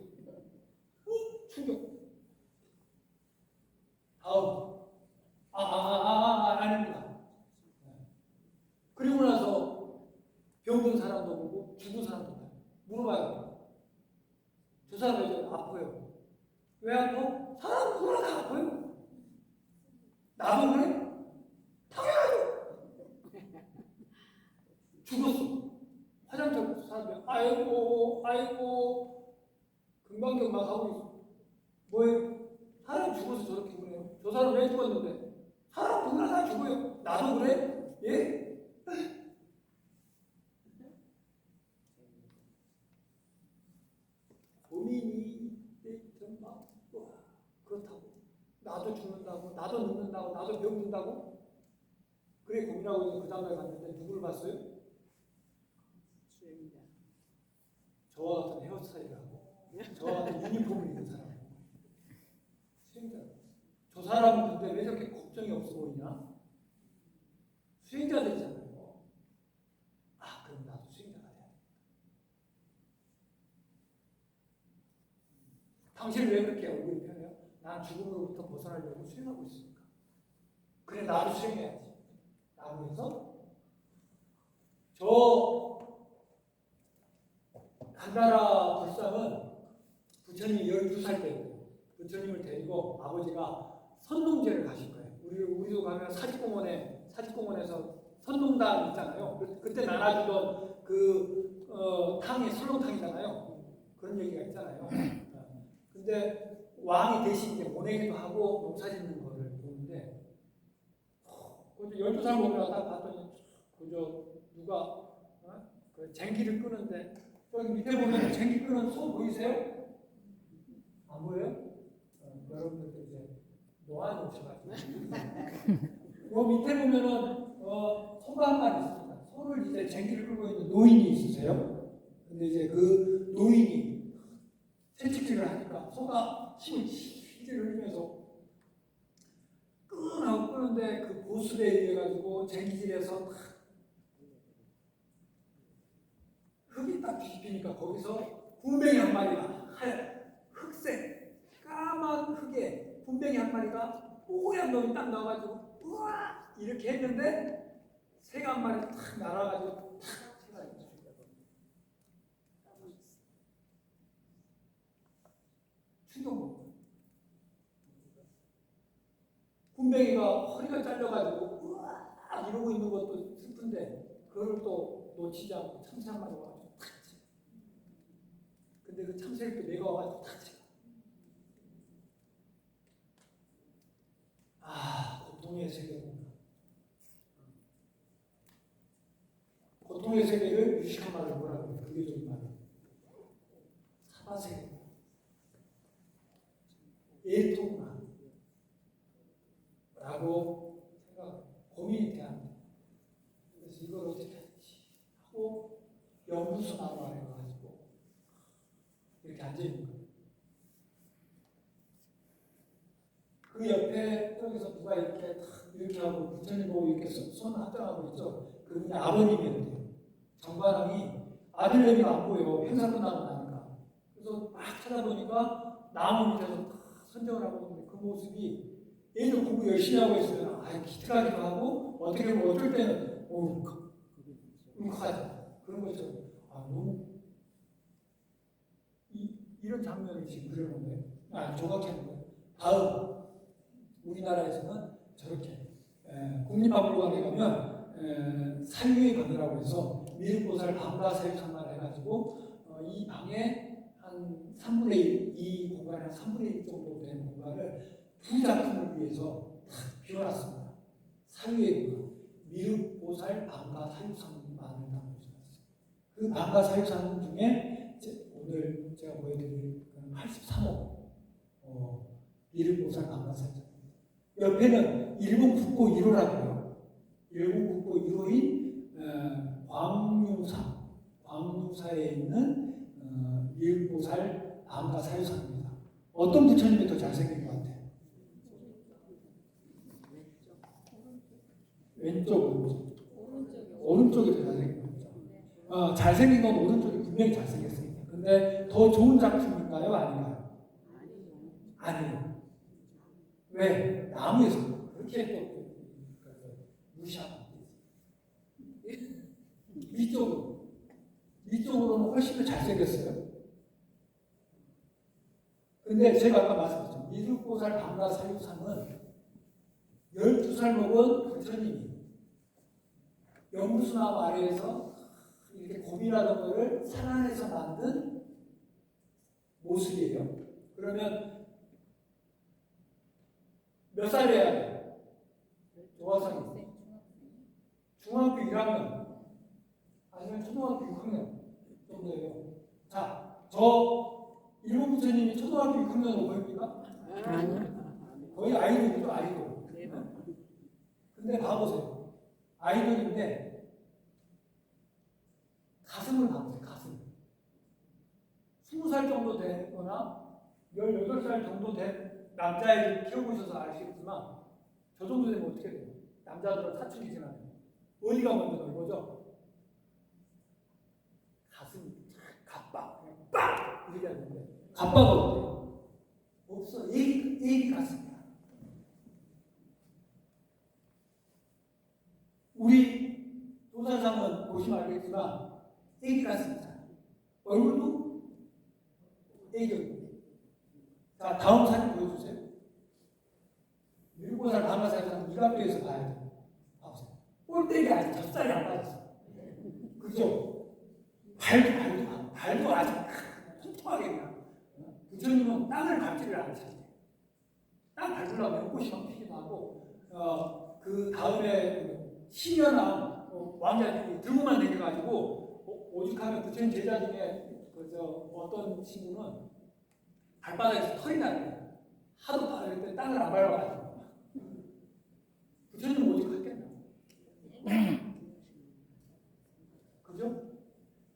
충격. 다음. 아닙니다. 그리고 나서 병든 사람도 보고 죽은 사람도 봐요. 물어봐요. 저 사람 왜 아파요? 왜 아파? 사람 누구나 다 아파요. 나도 그래? 당연하죠. 죽었어. 화장실 사람이 아이고 금방금방 하고 있어. 뭐예요? 사람 죽어서 저렇게 그래요. 저 사람 왜 죽었는데? 사람 누구나 다 죽어요. 나도 그래? 예? 고민이 막 그렇다고. 나도 죽는다고, 나도 늙는다고, 나도 병든다고. 그래 고민하고 있는 그 다음에 갔는데 누구를 봤어요? 수행자. 저와 같은 헤어스타일을 하고 저와 같은 유니폼을 입은 사람. 수행자. 저 사람은 근데 왜 저렇게 걱정이 없어 보이냐? 수행자들이잖아요. 그럼 나도 수행자가 돼야 돼. 당신 왜 그렇게 얼굴이 편해요? 난 죽음으로부터 벗어나려고 수행하고 있으니까. 그래 나도 수행해야지. 라고 해서 저 간다라 불상은 부처님이 12살 때였어요. 부처님을 데리고 아버지가 선동제를 가신 거예요. 우리도 가면 사직공원에서 선동당 있잖아요. 그때 나눠주던 탕이 설렁탕이잖아요. 그런 얘기가 있잖아요. 근데 왕이 대신 이제 보내기도 하고 농사 짓는 거를 보는데 12살 먹으라고 딱 봤더니 그저 누가 그 쟁기를 끄는데 여기 밑에 보면 쟁기 끄는 소 보이세요? 안 보여요? 여러분들도 이제 노안이 오셔가지고 요 밑에 보면은 소가 한 마리 있습니다. 소를 이제 쟁기를 끌고 있는 노인이 있으세요? 근데 이제 그 노인이 채찍질을 하니까 소가 힘을 흘리면서 끄하고 끄는데 그 보슬에 의해 가지고 쟁기질에서 흙이 딱 뒤집히니까 거기서 분뱅이 한 마리가 흑색 까만 흙에 분뱅이 한 마리가 뽀얀 놈이 딱 나와가지고 우와 이렇게 했는데 새가 한 마리 탁 날아가지고 탁 새가 이렇게 충격. 분뱅이가 허리가 잘려가지고 우와 이러고 있는 것도 슬픈데 그걸 또 놓치지 않고 참새 한 마리 와가지고 탁 치. 근데 그 참새를 또 내가 와가지고 탁 치. 고통의 세계구나. 고통의 세계를 유식한 말로 뭐라고 해요? 그게 좀 말이에요. 사바세계. 애통나. 라고 고민이 돼야 그래서 이걸 어떻게 하지 하고 연구소 나무 안에 가가지고 이렇게 앉아있는 거예요. 그 옆에 여기서 누가 이렇게 이렇게 하고 부처님 보고 이렇게 손 합장하고 있죠. 그분이 아버님이었대요. 정관왕이 아들내미가 안 보여. 행사 끝나고 나니까. 그래서 막 찾아보니까 나무 밑에서 선정을 하고 있는데 그 모습이 얘는 공부 열심히 하고 있으면 기특하기도 하고 어떻게 보면 어쩔 때는 울컥하죠. 그런 것처럼 너무 이런 장면을 지금 그려놓은 거예요. 조각해놓은 거예요. 다음 우리나라에서는 저렇게 국립박물관에 가면 사유의 방이라고 해서 미륵보살 방가 사유상만 해가지고 이 방에 한 3분의 1, 이 공간에 한 3분의 1 정도 되는 공간을 두 작품을 위해서 다 비워놨습니다. 사유의 공간, 미륵보살 방가 사유상만을 담고 있습니다. 그 방가 사유상 중에 오늘 제가 보여드릴 83호 미륵보살 방가 사유상. 옆에는 일본 국보 1호라고 해요. 일본국보 1호인 광유사에 있는 미륵보살 방가사유사입니다. 어떤 부처님이 더 잘생긴 것 같아요? 왼쪽, 오른쪽이 더 잘생긴 거죠. 잘생긴 건 오른쪽이 분명히 잘생겼습니다. 근데 더 좋은 작품인가요? 아닌가요? 아니에요. 왜? 나무에서 그렇게 또 무시하면 위쪽으로는 훨씬 더 잘생겼어요. 근데 제가 아까 말씀드렸죠. 미륵보살 방가사유상은 12살 먹은 부처님이 연무수나무 아래에서 이렇게 고민하던 거를 산안에서 만든 모습이에요. 그러면 몇 살이어야 돼요? 조화성이 중학교 1학년 아니면 초등학교 6학년 정도예요. 자, 저 일본 부처님이 초등학교 6학년으로 보입니까? 거의 아이돌이죠, 아이돌. 근데 봐보세요. 아이돌인데 가슴을 봐보세요. 가슴. 20살 정도 되거나 18살 정도 된 남자애를 키워보셔서 아시겠지만 저 정도 되면 어떻게 돼요? 남자들은 사춘기지만 어디가 먼저 넓어져? 가슴이 갑박 빡! 이렇게 하는데 갑박은 어때요? 없어. 애기 가슴이야. 우리 도산상은 보시면 알겠지만 애기 가슴이잖아요. 얼굴도 애기 얼굴. 자, 다음 사진 보여주세요. 미륵보살 방가사유상 이각도에서 봐야 돼요. 봐보세요. 꼴대기 아직 젖살이 안 빠졌어. 그죠? 발도 아직 통통하게 그냥. 부처님은 땅을 밟지를 않으셨대요. 땅 밟으려면 꽃이 막 피기도 하고, 그 다음에 신연한 왕자들이 들고만 내려가지고 오죽하면 부처님 제자 중에 어떤 친구는 발바닥에서 털이 나요. 하도 그때 땅을 안 밟아가지고. 부처님은 오직 했겠나? 그죠?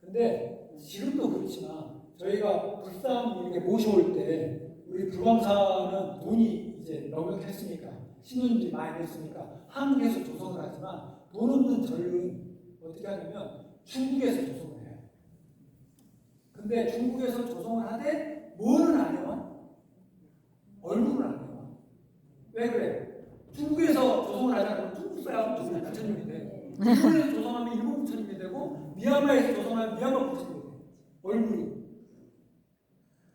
근데 지금도 그렇지만 저희가 불상 이렇게 모셔올 때 우리 불광사는 돈이 이제 넉넉했으니까 신혼인들이 많이 됐으니까 한국에서 조성을 하지만 돈 없는 절은 어떻게 하냐면 중국에서 조성을 해요. 근데 중국에서 조성을 하되 뭐는 안 해요? 얼굴은 안 해요. 왜 그래? 중국에서 조성을 하자면 중국 사람 중국 부처님이 돼. 일본에서 조성하면 일본 부처님이 되고 미얀마에서 조성하면 미얀마 부처님이 돼. 얼굴이.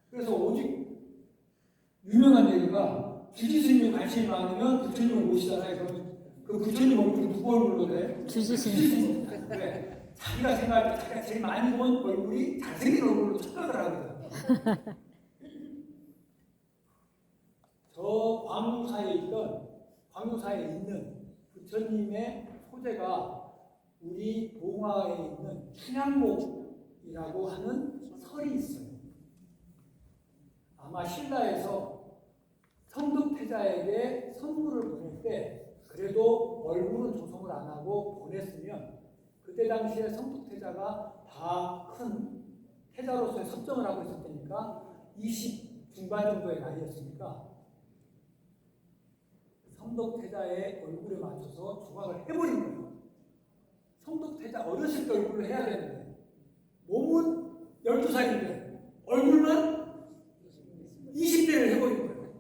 그래서 오직 유명한 얘기가 주지스님이 관심이 많으면 부처님을 모시잖아요. 그러면 그 부처님 얼굴이 누구 얼굴로 돼? 주지스님. 네. 자기가 생각할 때 자기가 제일 많이 본 얼굴이 잘생긴 얼굴로 착각을 하거든. 저 광유사에 있는 부처님의 소재가 우리 봉화에 있는 춘향목이라고 하는 설이 있어요. 아마 신라에서 성덕태자에게 선물을 보낼 때 그래도 얼굴은 조성을 안 하고 보냈으면 그때 당시에 성덕태자가 다 큰 태자로서의 섭정을 하고 있을 때니까 20 중반 정도의 나이였으니까 성덕태자의 얼굴에 맞춰서 조각을 해버린 거예요. 성덕태자 어렸을 때 얼굴을 해야 되는데 몸은 12살인데 얼굴만 20대를 해버린 거예요.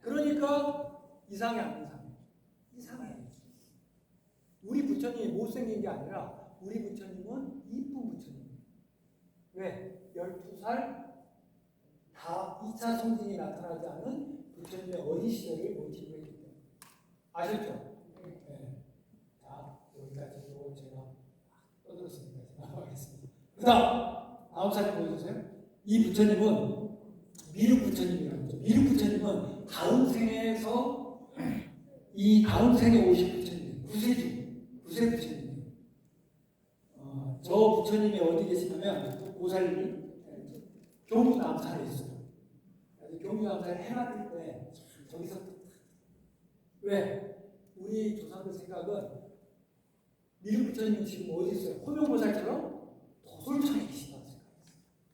그러니까 이상해 안 이상해? 이상해. 우리 부처님이 못생긴 게 아니라 우리 부처님은 이쁜 부처님. 왜? 12살 다 2차 성징이 나타나지 않은 부처님의 어린 시절을 모티브로 했기 때문에. 아셨죠? 네. 자, 여기까지 제가 떠들었으니까 나가겠습니다. 그 다음 사진 보여주세요. 이 부처님은 미륵 부처님이라고 하죠. 미륵 부처님은 다음 생에서 이 다음 생에 오신 부처님, 구세 부처님. 저 부처님이 어디 계시냐면 고살리 경주남산에 있어요. 경주남산에 해가 뜰 때 저기서 왜? 우리 조상들 생각은 미륵 부처님은 지금 어디 있어요? 호명보살처럼 도솔천에 계신다고 생각했어요.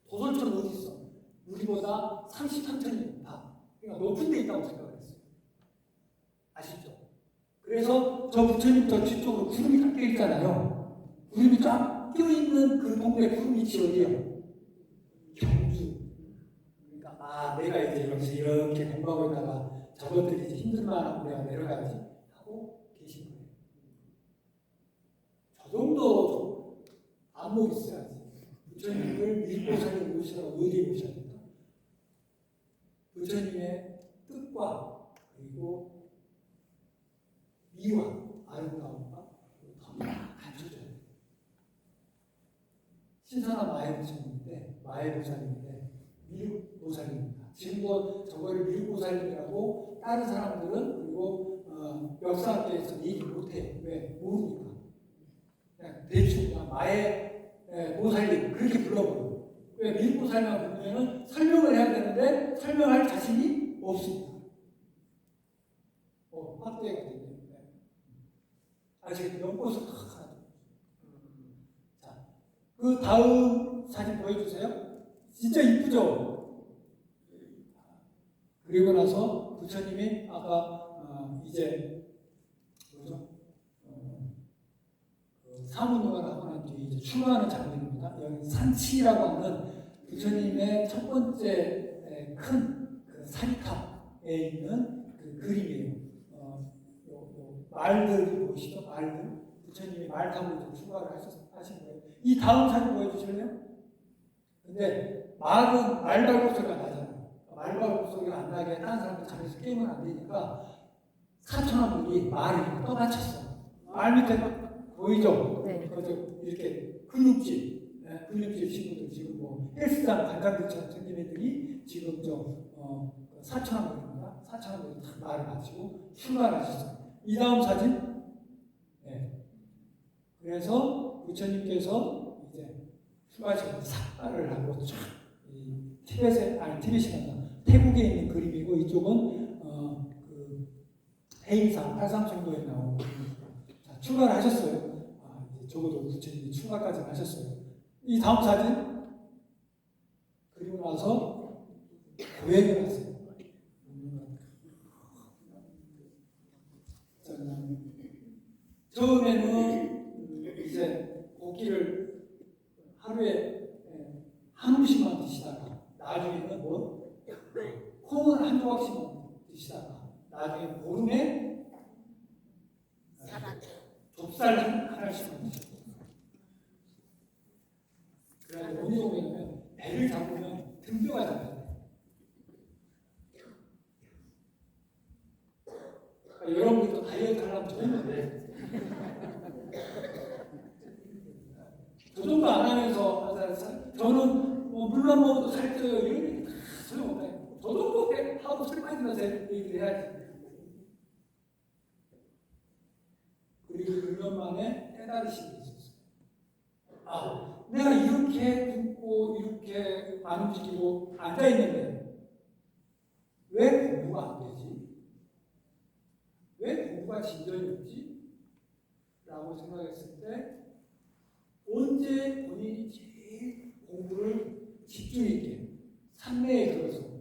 도솔천 어디 있어? 우리보다 33천이 높다. 그러니까 높은 데 있다고 생각을 했어요. 아시죠? 그래서 저 부처님 저 뒤쪽으로 구름이 딱 껴있잖아요. 구름이 쫙 껴있는 그 동네 구름 위치 어디예요? 경주. 그러니까 내가 이제 여기서 이렇게 공부하고 있다가 저것들이 이제 힘들만 하고 내가 내려가야지 하고 계신 거예요. 저 정도 안목 있어야지. 부처님을 밀보살에 모시라고 어디에 모셔야 된다? 부처님의 뜻과 그리고 미와 아름다움과 더 갖춰줘야 돼요. 신선한 마해보살인데 미륵보살입니다. 지금도 저거를 미륵보살이라고 다른 사람들은 그리고 역사학계에서 얘기 못해요. 왜? 모르니까. 그냥 대충 그냥 마해보살님 그렇게 불러버려요. 왜? 미륵보살만 부르면 설명을 해야 되는데 설명할 자신이 없습니다. 확대가 되네요. 지금 연꽃을 하나. 자, 그 다음 사진 보여주세요. 진짜 이쁘죠? 그리고 나서 부처님이 아까 이제 뭐죠? 사문용을 하고 난 뒤에 이제 출가하는 장면입니다. 여기 산치라고 하는 부처님의 첫 번째 큰 그 사리탑에 있는 그 그림이에요. 말들 보시죠? 말들. 부처님이 말 타고 출가를 하신 거예요. 이 다음 사진 보여주실래요? 근데 말은 말발굽 소리가 나잖아요. 말발굽 소리가 안 나게 다른 사람들 잠에서 깨우면 안 되니까 사천왕들이 말을 떠받쳤어요. 말 밑에 보이죠? 네. 이렇게 근육질, 근육질 친구들 지금 뭐 헬스장 관장들처럼 생긴 애들이 지금 사천왕들입니다. 사천왕들이 다 말을 마치고 출가를 하셨어요. 이 다음 사진. 네. 그래서 부처님께서 이제 출가하시고 삭발을 하고 티벳이 태국에 있는 그림이고 이쪽은 그 해인상 팔상정도에 나오는 그림입니다. 자, 출가를 하셨어요. 이제 적어도 부처님이 출가까지 하셨어요. 이 다음 사진. 그리고 나서 고행을 하세요. 처음에는 이제 고기를 하루에 한 음식만 드시다가 나중에는 콩을 한 조각씩만 드시다가 나중에 보름에 좁쌀 하나씩만 드시고 그래서 어느 정도냐면 배를 잡으면 등뼈가 잡혀요. 여러분들도 다이어트 하려면 좋은데 저 정도 안 하면서 저는 물만 먹어도 살쪄요 이런 얘기 다 소용없어요. 저 정도 하고 술 빠지면서 얘기를 해야지. 그리고 1년 만에 깨달으신 게 있었어요. 내가 이렇게 굶고 이렇게 안 움직이고 앉아있는데 왜 공부가 안 되지? 왜 공부가 진전이 없지? 라고 생각했을 때 언제 본인이 제일 공부를 집중 있게 산내에 들어서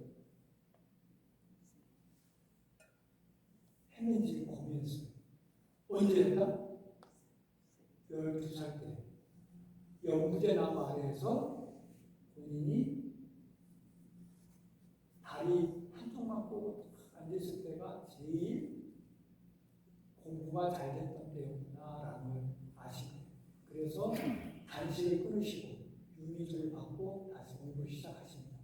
했는지 고민했어요. 언제 했다? 12살 때 연무제 나무 아래에서 본인이 다리 한쪽만 꼬고 앉았을 때가 제일 공부가 잘 됐던 때였구나라는 걸 아시고 그래서 단식을 끊으시고 유미를 받고 다시 공부를 시작하십니다.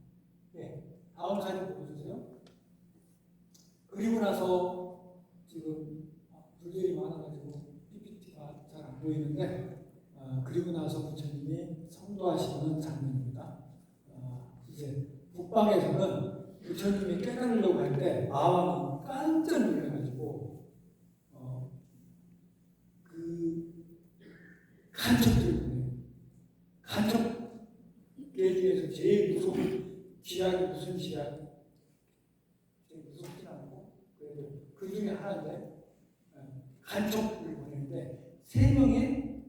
네, 다음 사진 보여주세요. 그리고 나서 지금 불들이 많아가지고 PPT가 잘 안 보이는데 그리고 나서 부처님이 성도하시는 장면입니다. 이제 북방에서는 부처님이 깨달으려고 할 때 마왕이 깜짝 놀라가지고 그 간첩들 보내요. 간첩계 중에서 제일 무서운 지약이 무슨 지약? 제일 무섭진 않고 그래도 그 중에 하나인데 간첩을 보내는데 3명의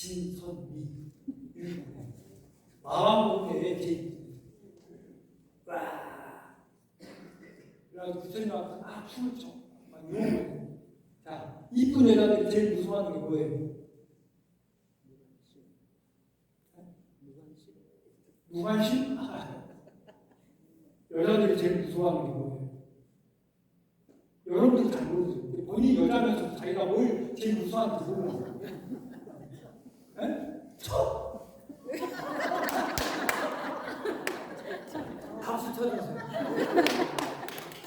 진선미 이렇게 보내요. 마왕봉에 와 그래가지고 부처님하고 막 춤을 춰 막 이런 거예요. 자, 이쁜 여자들이 제일 무서워하는 게 뭐예요? 무관심? 여자들이 제일 무서워하는 게 뭐예요? 여러분들이 잘 모르세요. 본인이 여자면서 자기가 뭘 제일 무서워하는지 모르는 거예요. 박수 쳐주세요.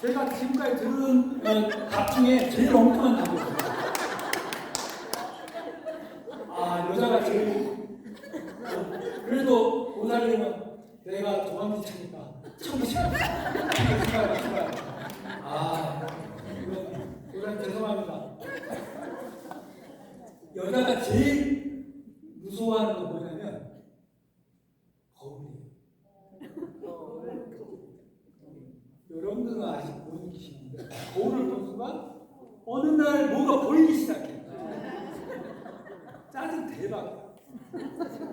제가 지금까지 들은 답 중에 제일 엉뚱한 답이었어요. 아, 여자가 제일 그래도 보살님은 내가 도망치니까 참으시고 아, 이거 보살님 죄송합니다. 여자가 제일 무서워하는 건 뭐냐면 거울이에요. 여러분들은 아직 못 느끼시는데 거울을 본 순간 어느 날 뭐가 보이기 시작해. 짜증 대박이야.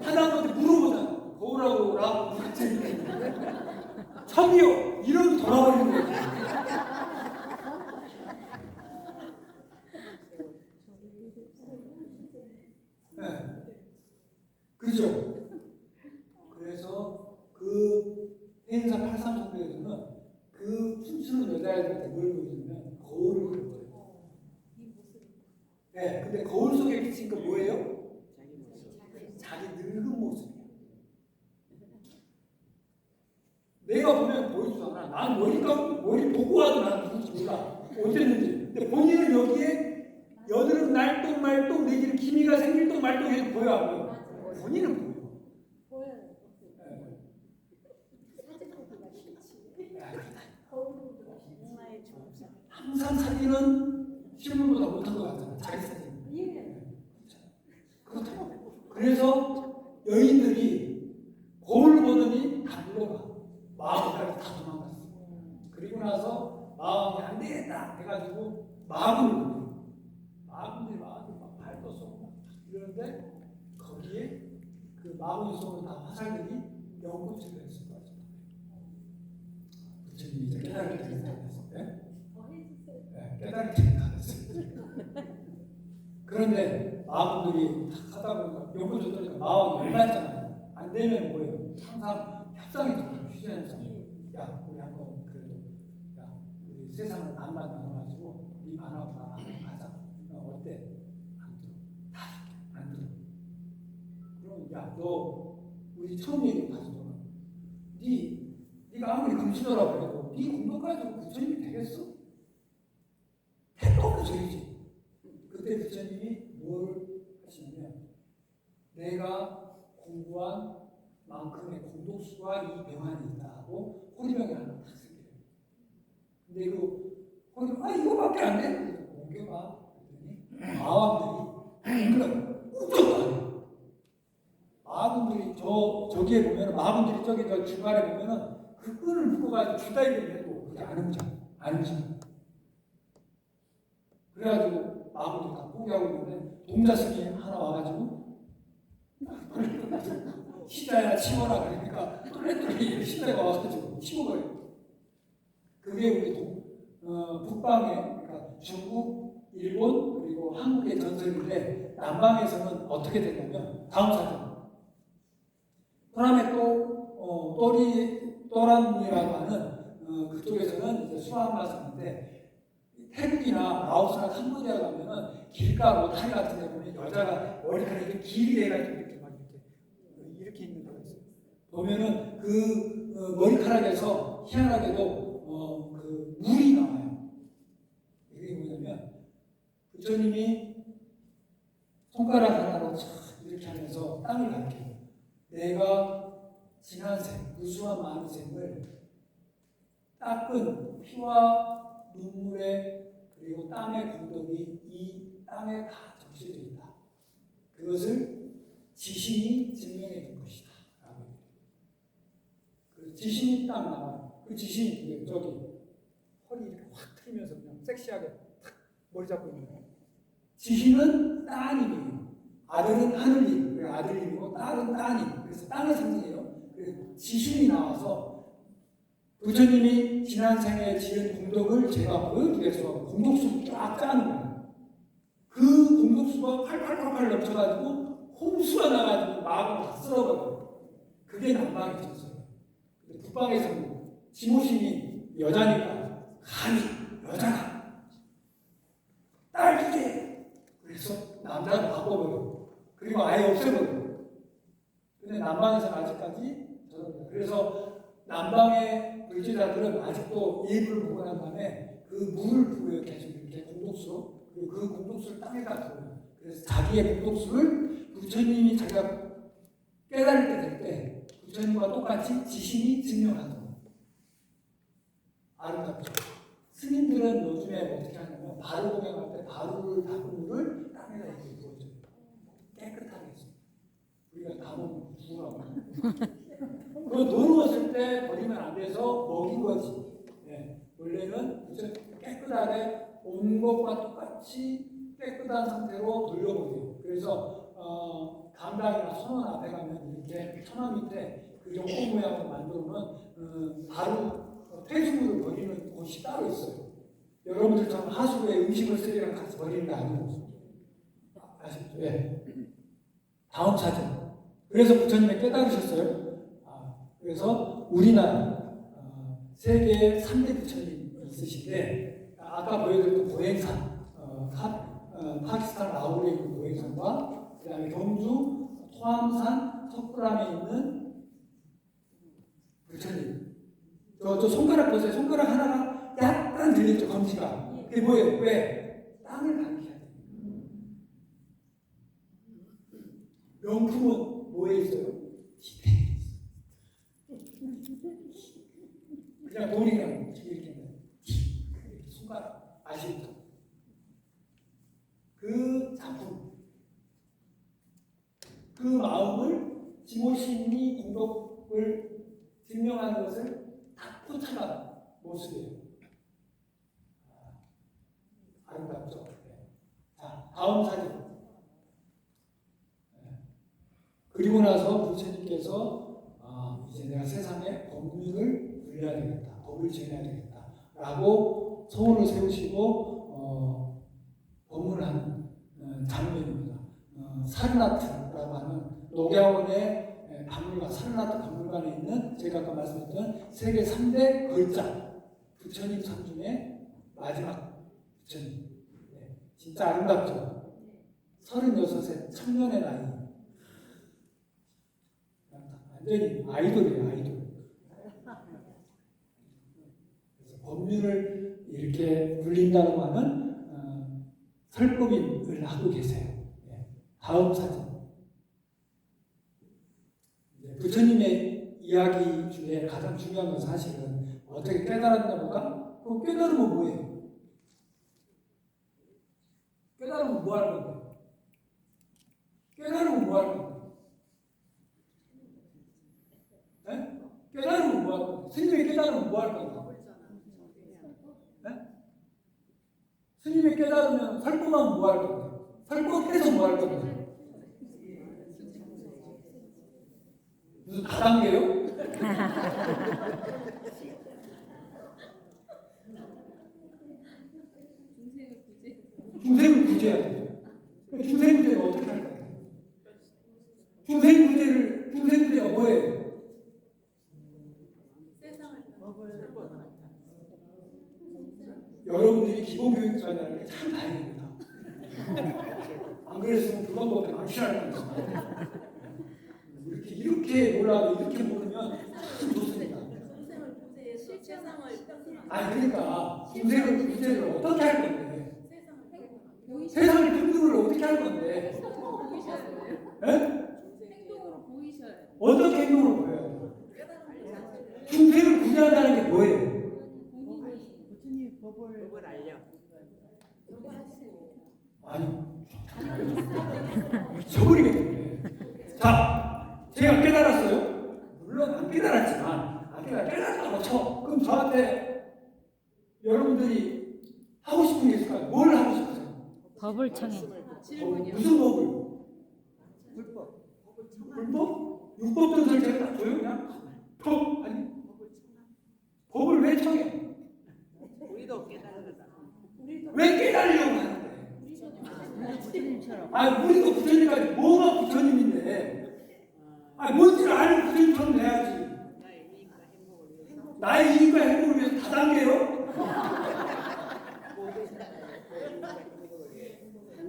하다못해 물어보잖아. 거울하고 나하고 누가 제일 재밌는데? 참이요! 이러고 돌아버리는 거지. 네. 그죠? 그래서 그 행사 83성대에서는 그 춤추는 여자애들한테 뭘 보여주냐면 거울을 보여줘요. 네, 근데 거울 속에 비친 건 뭐예요? 자기 늙은 모습이야. 내가 보면 보이지도 않아. 난 머리 보고 와도 난 누군지 몰라. 어땠는지. 근데 본인은 여기에 여드름 날똥 말똥 내지는 기미가 생길 똥 말똥 해도 보여 안 보여? 본인은 보여. 네. 항상 사진은 실물보다 못한 것 같잖아. 자기 사진. 그렇다고. 그래서 여인들이 거울 보더니 다 물러가. 마음까지 다 도망갔어. 그리고 나서 마음이 안 되겠다 해가지고 마음들이 막 발도 쏘고 이러는데 거기에 그 마음이 쏘는 다 화살들이 연꽃을 했을 거예요. 부처님이 이제 깨달을 때가 됐어요. 네, 깨달을 때가 됐어요. 그런데 마음들이 탁 하다 보니까 연꽃 줬더니 마음이 열났잖아요. 안 되면 뭐예요? 항상 협상이 들어요. 휴전에서 야 우리 한번 그래도 야 우리 세상을 반반 나눠가지고 이 반하고 나 가자. 어때? 안 들어. 그럼 야 너 우리 처음 얘기 가지고 네가 아무리 금치더라고 해도 네 공덕까지도 부처님이 되겠어? 택도 없는 소리지. 그때 부처님이 뭘 하시냐면 내가 공부한 만큼의 공독수가 이 병 안에 있다 하고 호리병이 하나 딱 생겨요. 근데 호리병 이거밖에 안 돼? 옮겨봐. 그랬더니 마왕들이 그럼 우쩍 마왕들이 저기에 보면은 마왕들이 저기 저 중간에 보면은 그 끈을 묶어가지고 주다이를 해도 그게 안 움직여. 그래가지고 마왕들이 다 포기하고 있는데 동자승이 하나 와가지고 시자야 치워라 그러니까 똘레똘레 시자가 와가지고 치워버려요. 그게 우리 북방에 그러니까 중국, 일본 그리고 한국의 전설인데 남방에서는 어떻게 되냐면 다음 사진. 그다음에 또 또란이라고 하는 그쪽에서는 이제 수학마선인데 태국이나 라오스나 캄보디아 가면은 길가 로타리 같은 데 보면 여자가 머리카락이 길게 해가지고 이렇게 있는 데가 있어요. 보면은 그 머리카락에서 희한하게도 그 물이 나와요. 이게 뭐냐면 부처님이 손가락 하나로 이렇게 하면서 땅을 가리켜요. 내가 지난 생, 무수한 많은 생을 닦은 피와 눈물에 그리고 땀의 공덕이 이 땅에 다 적셔져 있다. 그것을 지신이 증명해 준 것이다. 그 지신이 딱 나와요. 그 지신이 저기 허리 이렇게 확 틀면서 그냥 섹시하게 탁 머리 잡고 있는 거예요. 지신은 따님이에요. 아들은 하늘님, 그래 아들님이고 딸은 따님. 그래서 땅의 상징이에요. 그래서 지신이 나와서 부처님이 지난 생에 지은 공덕을 제가 보여주기 위해서 공덕수를 쫙 짜는 거예요. 그 공덕수가 팔팔팔팔 넘쳐가지고 홍수가 나가지고 마음을 다 쓸어버려요. 그게 남방이 졌어요. 북방에서는 지모신이 여자니까 감히 여자가 딸 주제 그래서 남자를 바꿔버려. 그리고 아예 없애버려. 근데 남방에서는 아직까지 저럽니다. 그래서 남방의 불지자들은 아직도 예불을 보고 난 다음에 그 물을 부어요. 계속 이렇게 공독수로. 그리고 그 공독수를 땅에다 부어요. 그래서 자기의 공독수를 부처님이 자기가 깨달을 때 될 때 부처님과 똑같이 지신이 증명하는 거예요. 아름답죠. 스님들은 요즘에 어떻게 하냐면 바로 공양할 때 바로를 닦은 물을 땅에다 이렇게 부어줘요. 깨끗하게 해서. 우리가 다 먹는 부으라고. 그 노루었을 때 버리면 안 돼서 먹인 거지. 네. 원래는 깨끗하게 온 것과 똑같이 깨끗한 상태로 돌려보내요. 그래서 담당이나 선원 앞에 가면 이렇게 천화 밑에 그 용꽃 모양으로 만들어놓은 바로 폐수물을 버리는 곳이 따로 있어요. 여러분들처럼 하수구에 음식을 쓰레기랑 같이 버리는 게 아니고. 아시죠? 네. 다음 사진. 그래서 부처님이 깨달으셨어요. 그래서 우리나라 세계에 3대 부처님이 있으신데 아까 보여드렸던 고행산, 파키스탄 라오르에 있는 고행산과 그 다음에 경주 토암산 석굴암에 있는 부처님. 저 손가락 보세요. 손가락 하나가 약간 들리죠, 검지가. 그게 뭐예요? 왜? 땅을 가리켜야 돼요. 명품은 뭐에 있어요? 지폐에 있어요. 그냥 돈이랑 이렇게 손가락 아시죠? 그 작품, 그 마음을 지모신이 공덕을 증명하는 것을 다 포착한 모습이에요. 아름답죠? 네. 자, 다음 사진. 네. 그리고 나서 부처님께서 이제 내가 세상에 법률을 불려야 되겠다. 법을 지어야 되겠다. 라고 소원을 세우시고 법문하는 장면입니다. 사르나트라고 하는 녹야원의 박물관, 사르나트 박물관에 있는 제가 아까 말씀드렸던 세계 3대 걸작 부처님 상 중에 마지막 부처님. 네, 진짜 아름답죠? 36세 청년의 나이. 완전히 아이돌이에요, 아이돌. 그래서 법률을 이렇게 불린다고 하는 설법인을 하고 계세요. 네. 다음 사진. 네, 부처님의 이야기 중에 가장 중요한 건 사실은 어떻게 깨달았냐보다 그럼 깨달으면 뭐예요? 깨달으면 뭐 할 건데? 깨달으면 뭐 할 건데? 네? 깨달으면 뭐 할 건데? 스님이 깨달으면 뭐 할 건데? 네? 스님이 깨달으면 설법하면 뭐 할 건데? 설법해서 뭐 할 건데? 무슨 다단계요? 중생을 구제해야 돼요. 중생 구제를 어떻게 할 거예요? 중생 구제가 뭐예요? 여러분들이 기본교육자라는 게 참 다행입니다. 안 그랬으면 그 방법에 망신할 뻔했어요. 이렇게 몰라도 이렇게 모르면 참 좋습니다. 아니 그러니까 중생을 구제를 어떻게 할 건데? 세상의 평등을 어떻게 할 건데? 네? 행동으로 보이셔야 돼요. 어떻게 행동을 보여야 돼요? 중생을 구제한다는 게 뭐예요? 부처님 법을 알려. 아니 미쳐버리겠네. 자, 제가 깨달았어요. 물론 안 깨달았지만 깨달았다고 쳐. 그럼 저한테 여러분들이 하고 싶은 게 있을까요? 뭘 하고 싶으세요? 법을 청해. 질문이요. 무슨 법을? 불법? 율법 전설 제가 다 줘요 그냥? 법? 아니 법을 왜 청해? 우리도 깨달으다. 왜 깨달으려고 하는데? 부처님처럼. 아 우리가 부처님까지 뭐가 부처님인데? 아 뭔지를 알고 부처님처럼 돼야지. 나의 이익과 행복을 위해서. 나의 이익과 행복을 위해서 다단계요?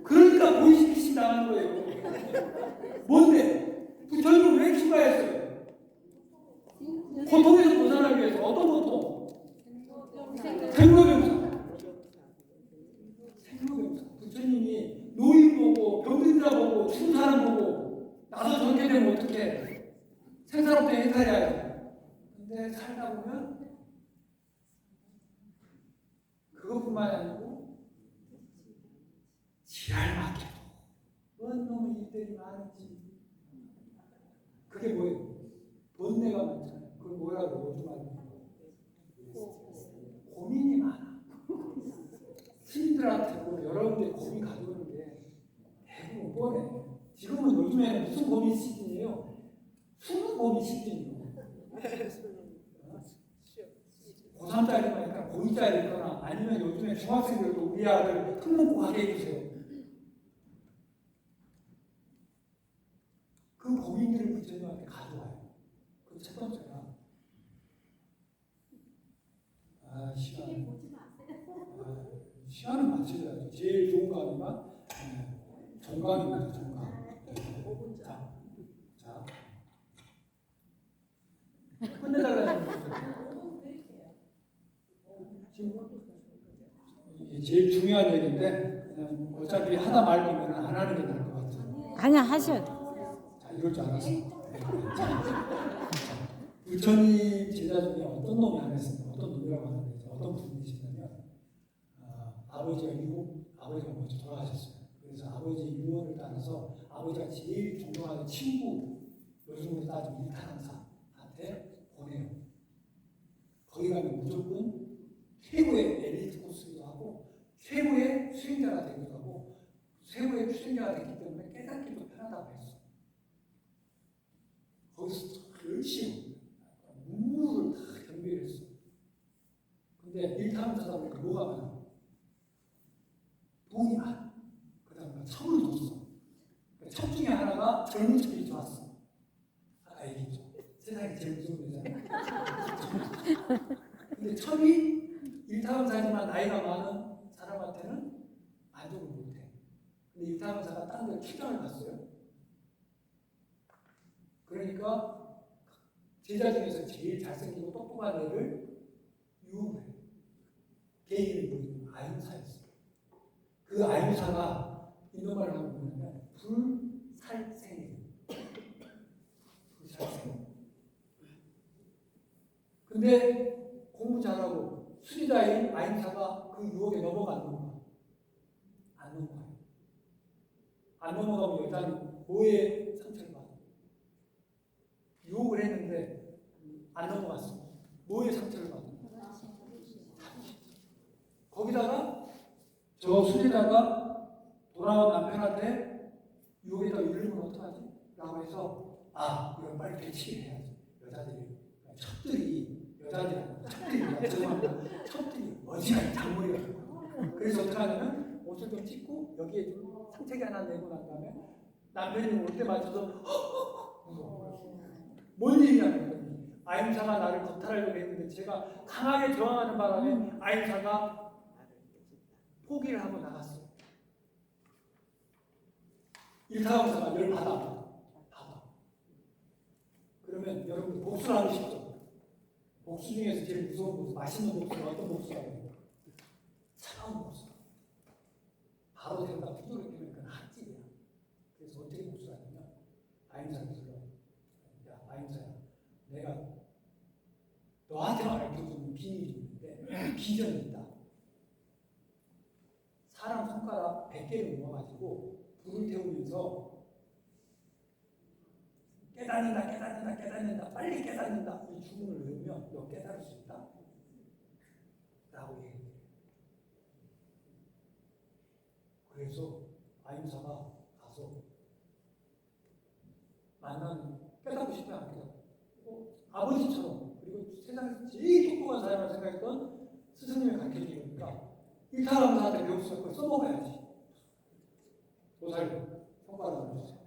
그러니까 보이시키신 당한 거예요. 뭔데? 부처님을 왜 추가했어요? 고통에서 벗어나기 위해서 어떤 고통? 생로병사. 생로병사. 부처님이 노인 보고 병든 자 보고 죽은 사람 보고 나도 저렇게 되면 어떡해? 생사롭게 해탈해야 돼. 근데 살다 보면 그것뿐만이 아니고 지랄 맞게도 뭔 놈의 일들이 많은지. 그게 뭐예요? 번뇌가 많잖아요. 그걸 뭐라고 요즘 말로 고민이 많아. 신들한테도 여러분들이 고민 가져오는 게 대부분 뻔해. 지금은 요즘에는 무슨 고민 시즌이에요? 수능 고민 시즌이에요. 고3짜리니까 고2짜리 있거나 아니면 요즘에 중학생들도 우리 아들 특목고 가게 해주세요. 그 고민들을 부처님한테 가져와요. 그 첫 번째가 시간은 맞춰줘야죠. 제일 좋은 강의가 정강입니다. 정강. 자, 끝내달라는 이게 제일 중요한 얘기인데 그냥 어차피 하다 말리면 안 하는 게 나을 것 같아요. 아니야, 하셔. 자, 이럴 줄 알았어. 부처님 제자 중에 어떤 놈이 안 했습니까? 어떤 놈이라고 하는데 어떤 분이시냐면 아버지가 먼저 돌아가셨어요. 그래서 아버지 유언을 따라서 아버지가 제일 존경하는 친구, 요즘으로 따지면 일타강사한테 보내요. 거기 가면 무조건 최고의 엘리트 코스기도 하고 최고의 수행자가 되기도 하고 최고의 수행자가 됐기 때문에 깨닫기도 편하다고 했어. 거기서 열심히 문무를 다 경비했어. 근데 일타강사다 보니까 뭐가 많아? 돈이 많아. 그 다음에 첩을 뒀어. 첩 중에 하나가 젊은 첩이 좋았어. 아까 얘기했죠. 세상에 제일 무서운 여자는. 근데 첩이 일타강사지만 나이가 많은 사람한테는 만족을 못해. 근데 일타강사가 다른 데 출장을 갔어요. 그러니까 제자 중에서 제일 잘생기고 똑똑한 애를 유혹을 해. 걔 이름이 아임사였어. 그 아임사가 인도말을 하면 뭐냐면 불살생이에요. 불살생. 근데 공부 잘하고 수리자인 아임사가 그 유혹에 넘어가는 거야. 안 넘어가요. 안 넘어가면 여자는 뭐에 상처를 받아. 유혹을 했는데 안 넘어갔어. 뭐에 상처를 받아. 거기다가 저 수리자가 돌아온 남편한테 유혹에다 이러면 어떡하지? 라고 해서 이건 빨리 배치를 해야지. 첩들이 죄송합니다. 첩들이 어지간히 장모리가 있고 그래서 어떻게 하냐면 옷을 좀 찢고 여기에 좀 상체기 하나 내고 난 다음에 남편이 올 때 맞춰서 뭔 일이냐면 아임사가 나를 겁탈하려고 했는데 제가 강하게 저항하는 바람에 아임사가 포기를 하고 나갔어요. 일타강사가 열 받아. 그러면 여러분 복수를 하고 싶죠? 복수 중에서 제일 무서운 복수, 맛있는 복수는 어떤 복수라고 해요? 차가운 복수. 바로 대다 후두를 끼면 그건 핫집이야. 그래서 어떻게 복수를 하냐면 아임사를 불러. 야 아임사야, 내가 너한테 알려주는 비밀이 있는데 비전이 있다. 사람 손가락 100개를 모아가지고 불을 태우면서 깨닫는다, 빨리 깨닫는다. 이 주문을 외우면 너 깨달을 수 있다. 라고 얘기해요. 그래서 아임사가 가서 나는 깨닫고 싶지 않게 아버지처럼 그리고 세상에서 제일 똑똑한 사람을 생각했던 스승님의 가르쳐주니까 일타강사한테 배울 수 없고 써먹어야지. 보살님 손가락을 주세요.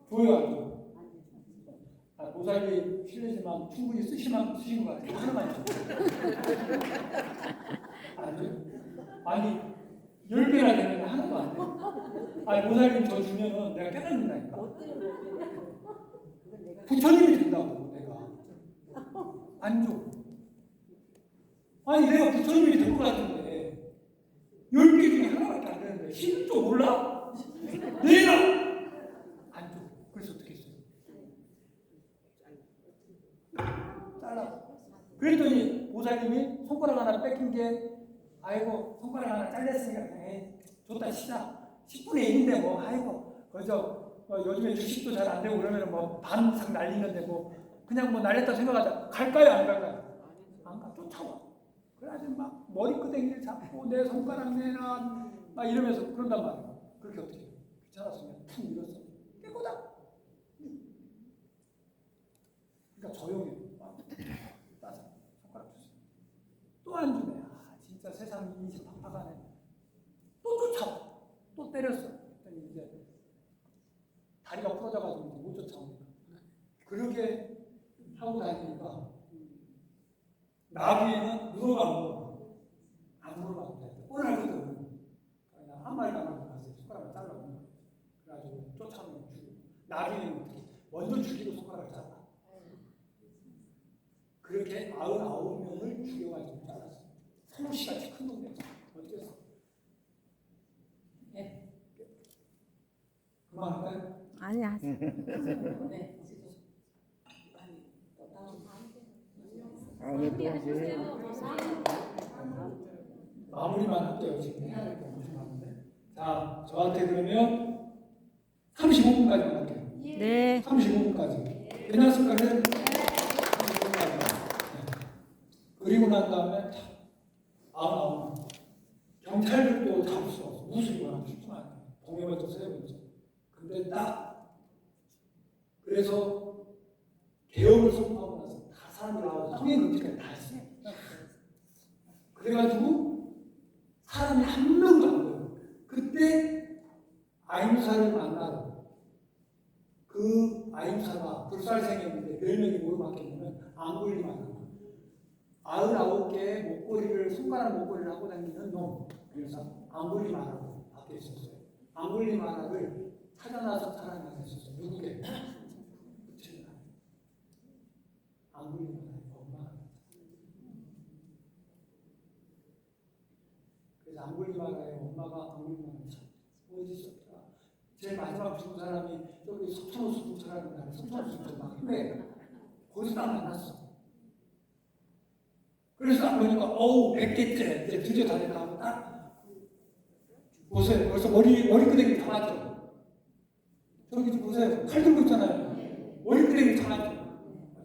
줘요 안 줘요? 보살님 실례지만 충분히 쓰신 것 같아요. 하나만 줘. 안 줘요? 아니 10개나 되는데 하나도 안 돼. 아니 보살님 저 주면은 내가 깨닫는다니까. 부처님이 준다고 내가 안 줘. 아니 내가 부처님이 될 것 같은데 10개 중에 하나밖에 안 되는데 10조 몰라? 내가 안 줘. 그래서 어떻게 했어요? 잘라. 그랬더니 보살님이 손가락 하나 뺏긴 게 아이고 손가락 하나 잘렸으니까 그냥 줬다 치자. 10분의 1인데 뭐 아이고 그래서 요즘에 주식도 잘 안 되고 그러면 뭐 반상 날리는데 뭐 그냥 뭐 날렸다 생각하자. 갈까요 안 갈까요? 안 가. 쫓아와. 그래가지고 막 머리끄댕이를 잡고 내 손가락 내놔 막 이러면서 그런단 말이야. 그렇게 어떻게 해요? 귀찮았으면 툭 밀었어. 깨고다. 그러니까 조용해. 따서 손가락 주세요. 또 안 주네. 아 진짜 세상 인식 팍팍하네. 또 쫓아와. 또 때렸어. 그랬더니 이제 다리가 부러져가지고 못 쫓아오니까. 그렇게 하고 다니니까 나중에는 물어가고 안 물어가도 돼. 뻔하거든. 그냥 한 마리도 안 하고 갔어요. 손가락을 잘라고. 그래가지고 쫓아오면 죽이고. 나중에는 어떻게 먼저 죽이고 손가락을 잘라. 그렇게 99명을 죽여가지고 잘랐어요. 서울시같이 큰 동네에서. 어땠어? 네. 그만할까요? 아니야. 네. 마무리만 할게요. 지금 자, 저한테 그러면 35분까지만 할게요. 네. 35분까지. 괜찮을까요? 35분까지. 그리고 난 다음에 경찰들도 잡을 수 없어. 무술이거나 쉽지만 동해부터 세번째. 근데 딱 그래서 개업을 선포하고 나서 다 사람들 나와서 성행금지까지 다 했어요. 그래가지고 사람이 한 명도 안 보여요. 그때 아임사를 만나러 그 아임사가 불살생이었는데 별명이 뭐로 바뀌었냐면 앙골리마나 99개의 목걸이를 손가락 목걸이를 하고 다니는 놈. 그래서 앙골리마나로 바뀌어 있었어요. 앙골리마나를 찾아나서 사람이 하나 있었어요. 누구게? 앙골리마나의 엄마가. 그래서 앙골리마나의 엄마가 앙골리마나를 어디 있었더라? 제일 마지막 죽은 사람이 저기 석촌호수 죽은 사람인데 석촌호수 막 근데 거기서 딱 만났어. 그래서 딱 보니까 어우 100개째 이제 드디어 다 됐다 하고 딱 보세요. 벌써 머리끄댕이 다 맞죠? 저기 좀 보세요. 칼 들고 있잖아요. 머리끄댕이 다 맞죠?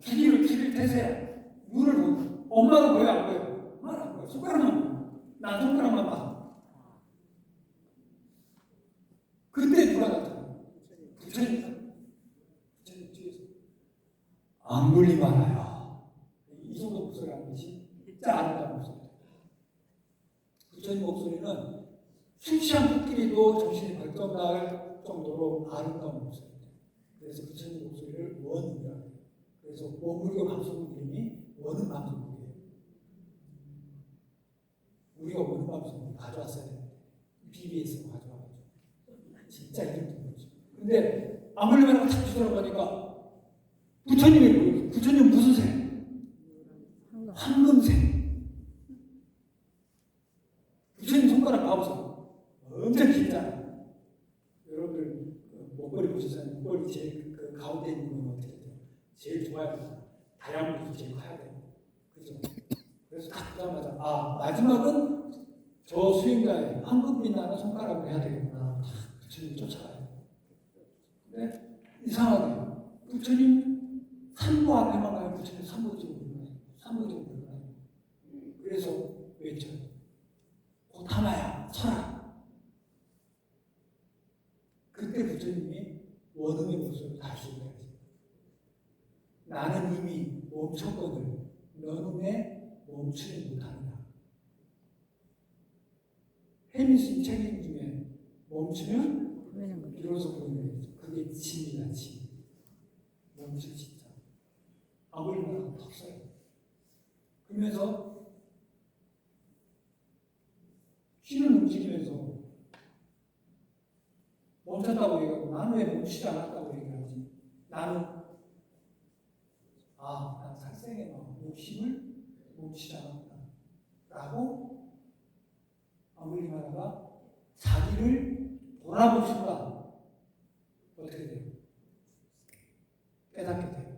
죽일 태세야. 눈을 보고 엄마가 보여 안 보여? 엄마는 안 보여. 손가락만 보여. 난 손가락만 봐. 그때 누가 나타나? 부처님 뒤에서 안 물리 말아요. 이 정도 목소리 안 되지? 진짜 아름다운 목소리. 부처님 목소리는 술 취한 코끼리도 정신이 벌떡 날 정도로 아름다운 목소리입니다. 그래서 부처님 목소리를 원이라고 해요. 그래서 원불교 방송국 이름이 원은 방송국이에요. 우리가 원은 방송국 가져왔어야 되는데 BBS가 가져와가지고 진짜 이름도 모르죠. 근데 아무리만 탁 뒤돌아보니까 부처님이 뭐예요? 부처님 무슨 색? 황금색. 부처님 손가락 봐보세요. 엄청 길잖아요. 여러분들 목걸이 보시잖아요. 목걸이 제일 그 가운데 있는 건 어떻게 돼요? 제일 좋아야 돼요. 다이아몬드도 제일 커야 돼요. 그죠? 그래서 딱 보자마자 마지막은 저 수행자의 황금빛 나는 손가락을 해야 되겠구나. 부처님 쫓아가요. 근데 이상하게 부처님 산모 앞에만 가면 부처님 산모적으로 불러요. 그래서 외쳐요. 고타마야 서라. 그때 부처님이 원 원음의 모습을 다시 해야지. 나는 이미 멈췄거늘 너는 왜 멈추지 못하느냐. 헤미스 책임 중에 멈추면 비로소 보이는 거죠. 그게 짐이다, 짐. 멈추 진짜. 아버지는 턱써요. 그러면서 귀는 움직이면서 멈췄다고 얘기하고 나는 왜 멈추지 않았다고 얘기하지? 나는 난 살생의 마음, 욕심을 멈추지 않았다 라고 아물리마라가 자기를 돌아볼 순간 어떻게 돼요? 깨닫게 돼요.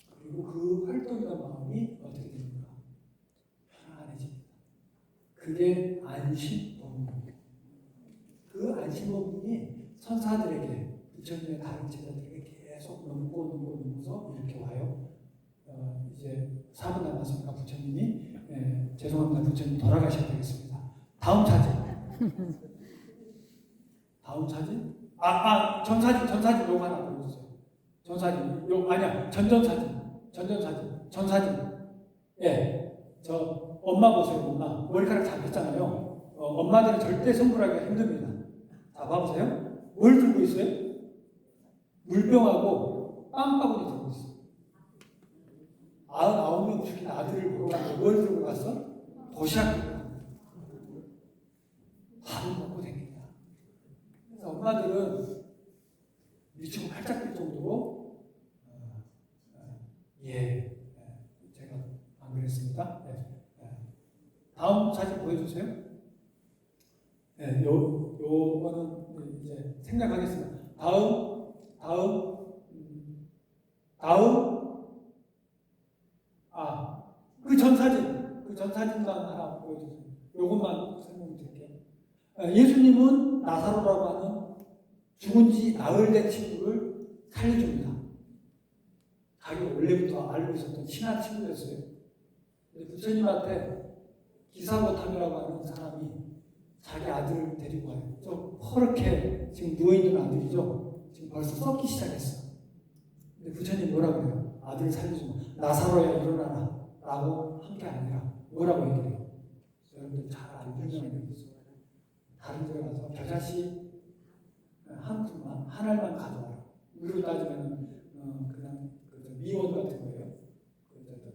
그리고 그 활동이나 마음이 어떻게 됩니까? 편안해집니다. 그게 안식법문이에요. 그 안식법문이 선사들에게 부처님의 다른 제자들에게 계속 넘고서 이렇게 와요. 이제 4분 남았으니까 부처님이 죄송합니다. 부처님 돌아가셔야 되겠습니다. 다음 사진. 다음 사진? 전사진 요거 하나 보여주세요. 전사진 전사진. 예, 저 엄마 보세요. 엄마 머리카락 잡혔잖아요. 엄마들은 절대 선물하기가 힘듭니다. 자, 봐보세요. 뭘 들고 있어요? 물병하고 빵바구니 들고 있어. 99명 죽인 아들을 보러 갔는데 뭘 들고 갔어? 도시락 들고 갔어. 밥을 먹고 다닙니다. 그래서 엄마들은 미치고 팔짝 뛸 정도로 제가 안 그랬습니다. 다음 사진 보여주세요. 요거는 이제 생략하겠습니다. 그 전 사진만 하나 보여주세요. 요것만 설명드릴게요. 예수님은 나사로라고 하는 죽은 지 나흘 된 친구를 살려줍니다. 자기가 원래부터 알고 있었던 친한 친구였어요. 근데 부처님한테 기사고탐이라고 하는 사람이 자기 아들을 데리고 와요. 좀 허렇게 지금 누워있는 아들이죠. 지금 벌써 썩기 시작했어. 근데 부처님 뭐라고 해요? 아들을 살려주면 나사로야 일어나라 라고 한 게 아니라 뭐라고 얘기해요? 여러분들 잘 알고 있는 게 있어요. 다른 데 가서 겨자씨 한 푼만 한 알만 가져와요. 우리로 따지면 그냥 미원 같은 거예요.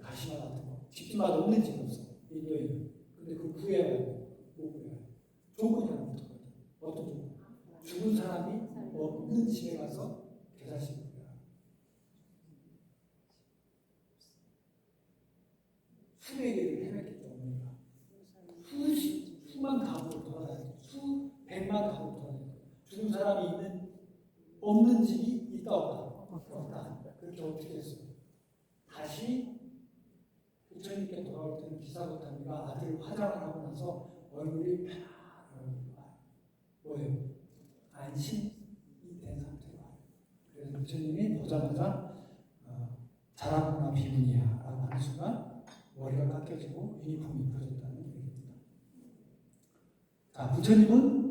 다시마 같은 거. 집집마다 없는 집이 없어. 인도에는. 근데 그 구해야 돼요. 못 구해요. 조건이 하나 붙었거든. 어떤 조건? 죽은 사람이 없는 집에 가서 겨자씨를 구해요. 수백 개를 해냈기 때문에 수만 가구를 돌아다니고 수백만 가구를 돌아다니고 죽은 사람이 없는 집이 있다 없다. 그렇게 어떻게 했어요? 다시 부처님께 돌아올 때는 기사고탐이가 아들 화장을 하고 나서 얼굴이 뭐예요? 안심이 된 상태로 와요. 그래서 부처님이 보자마자 자라구나 비문이야 라고 하는 순간 머리가 깎여지고 유니폼이 입혀졌다는 얘기입니다. 자, 부처님은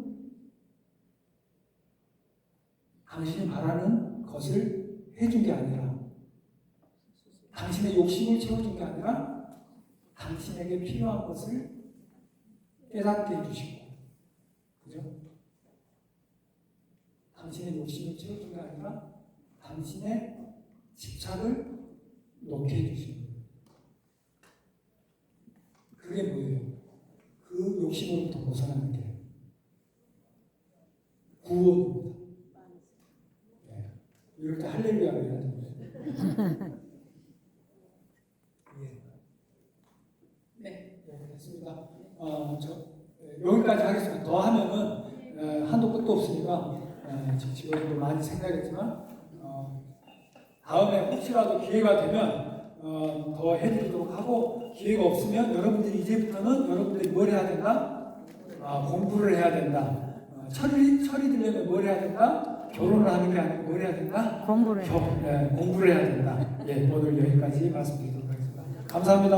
당신이 바라는 것을 해준 게 아니라 당신의 욕심을 채워준 게 아니라 당신에게 필요한 것을 깨닫게 해주시고, 그죠? 당신의 욕심을 채워준 게 아니라 당신의 집착을 놓게 해주시는 거예요. 그게 뭐예요? 그 욕심으로부터 벗어나는 게 구원입니다. 네. 이럴 때 할렐루야를 해야 되는데. 네. 됐습니다. 여기까지 하겠습니다. 더 하면은 한도 끝도 없으니까 직원도 많이 생각했지만 다음에 혹시라도 기회가 되면 더 해드리도록 하고, 기회가 없으면 여러분들이 이제부터는 여러분들이 뭘 해야 된다? 공부를 해야 된다. 철이 들려면 뭘 해야 된다? 결혼을 하는 게 아니고 뭘 해야 된다? 공부를 해야 된다. 오늘 여기까지 말씀드리도록 하겠습니다. 감사합니다.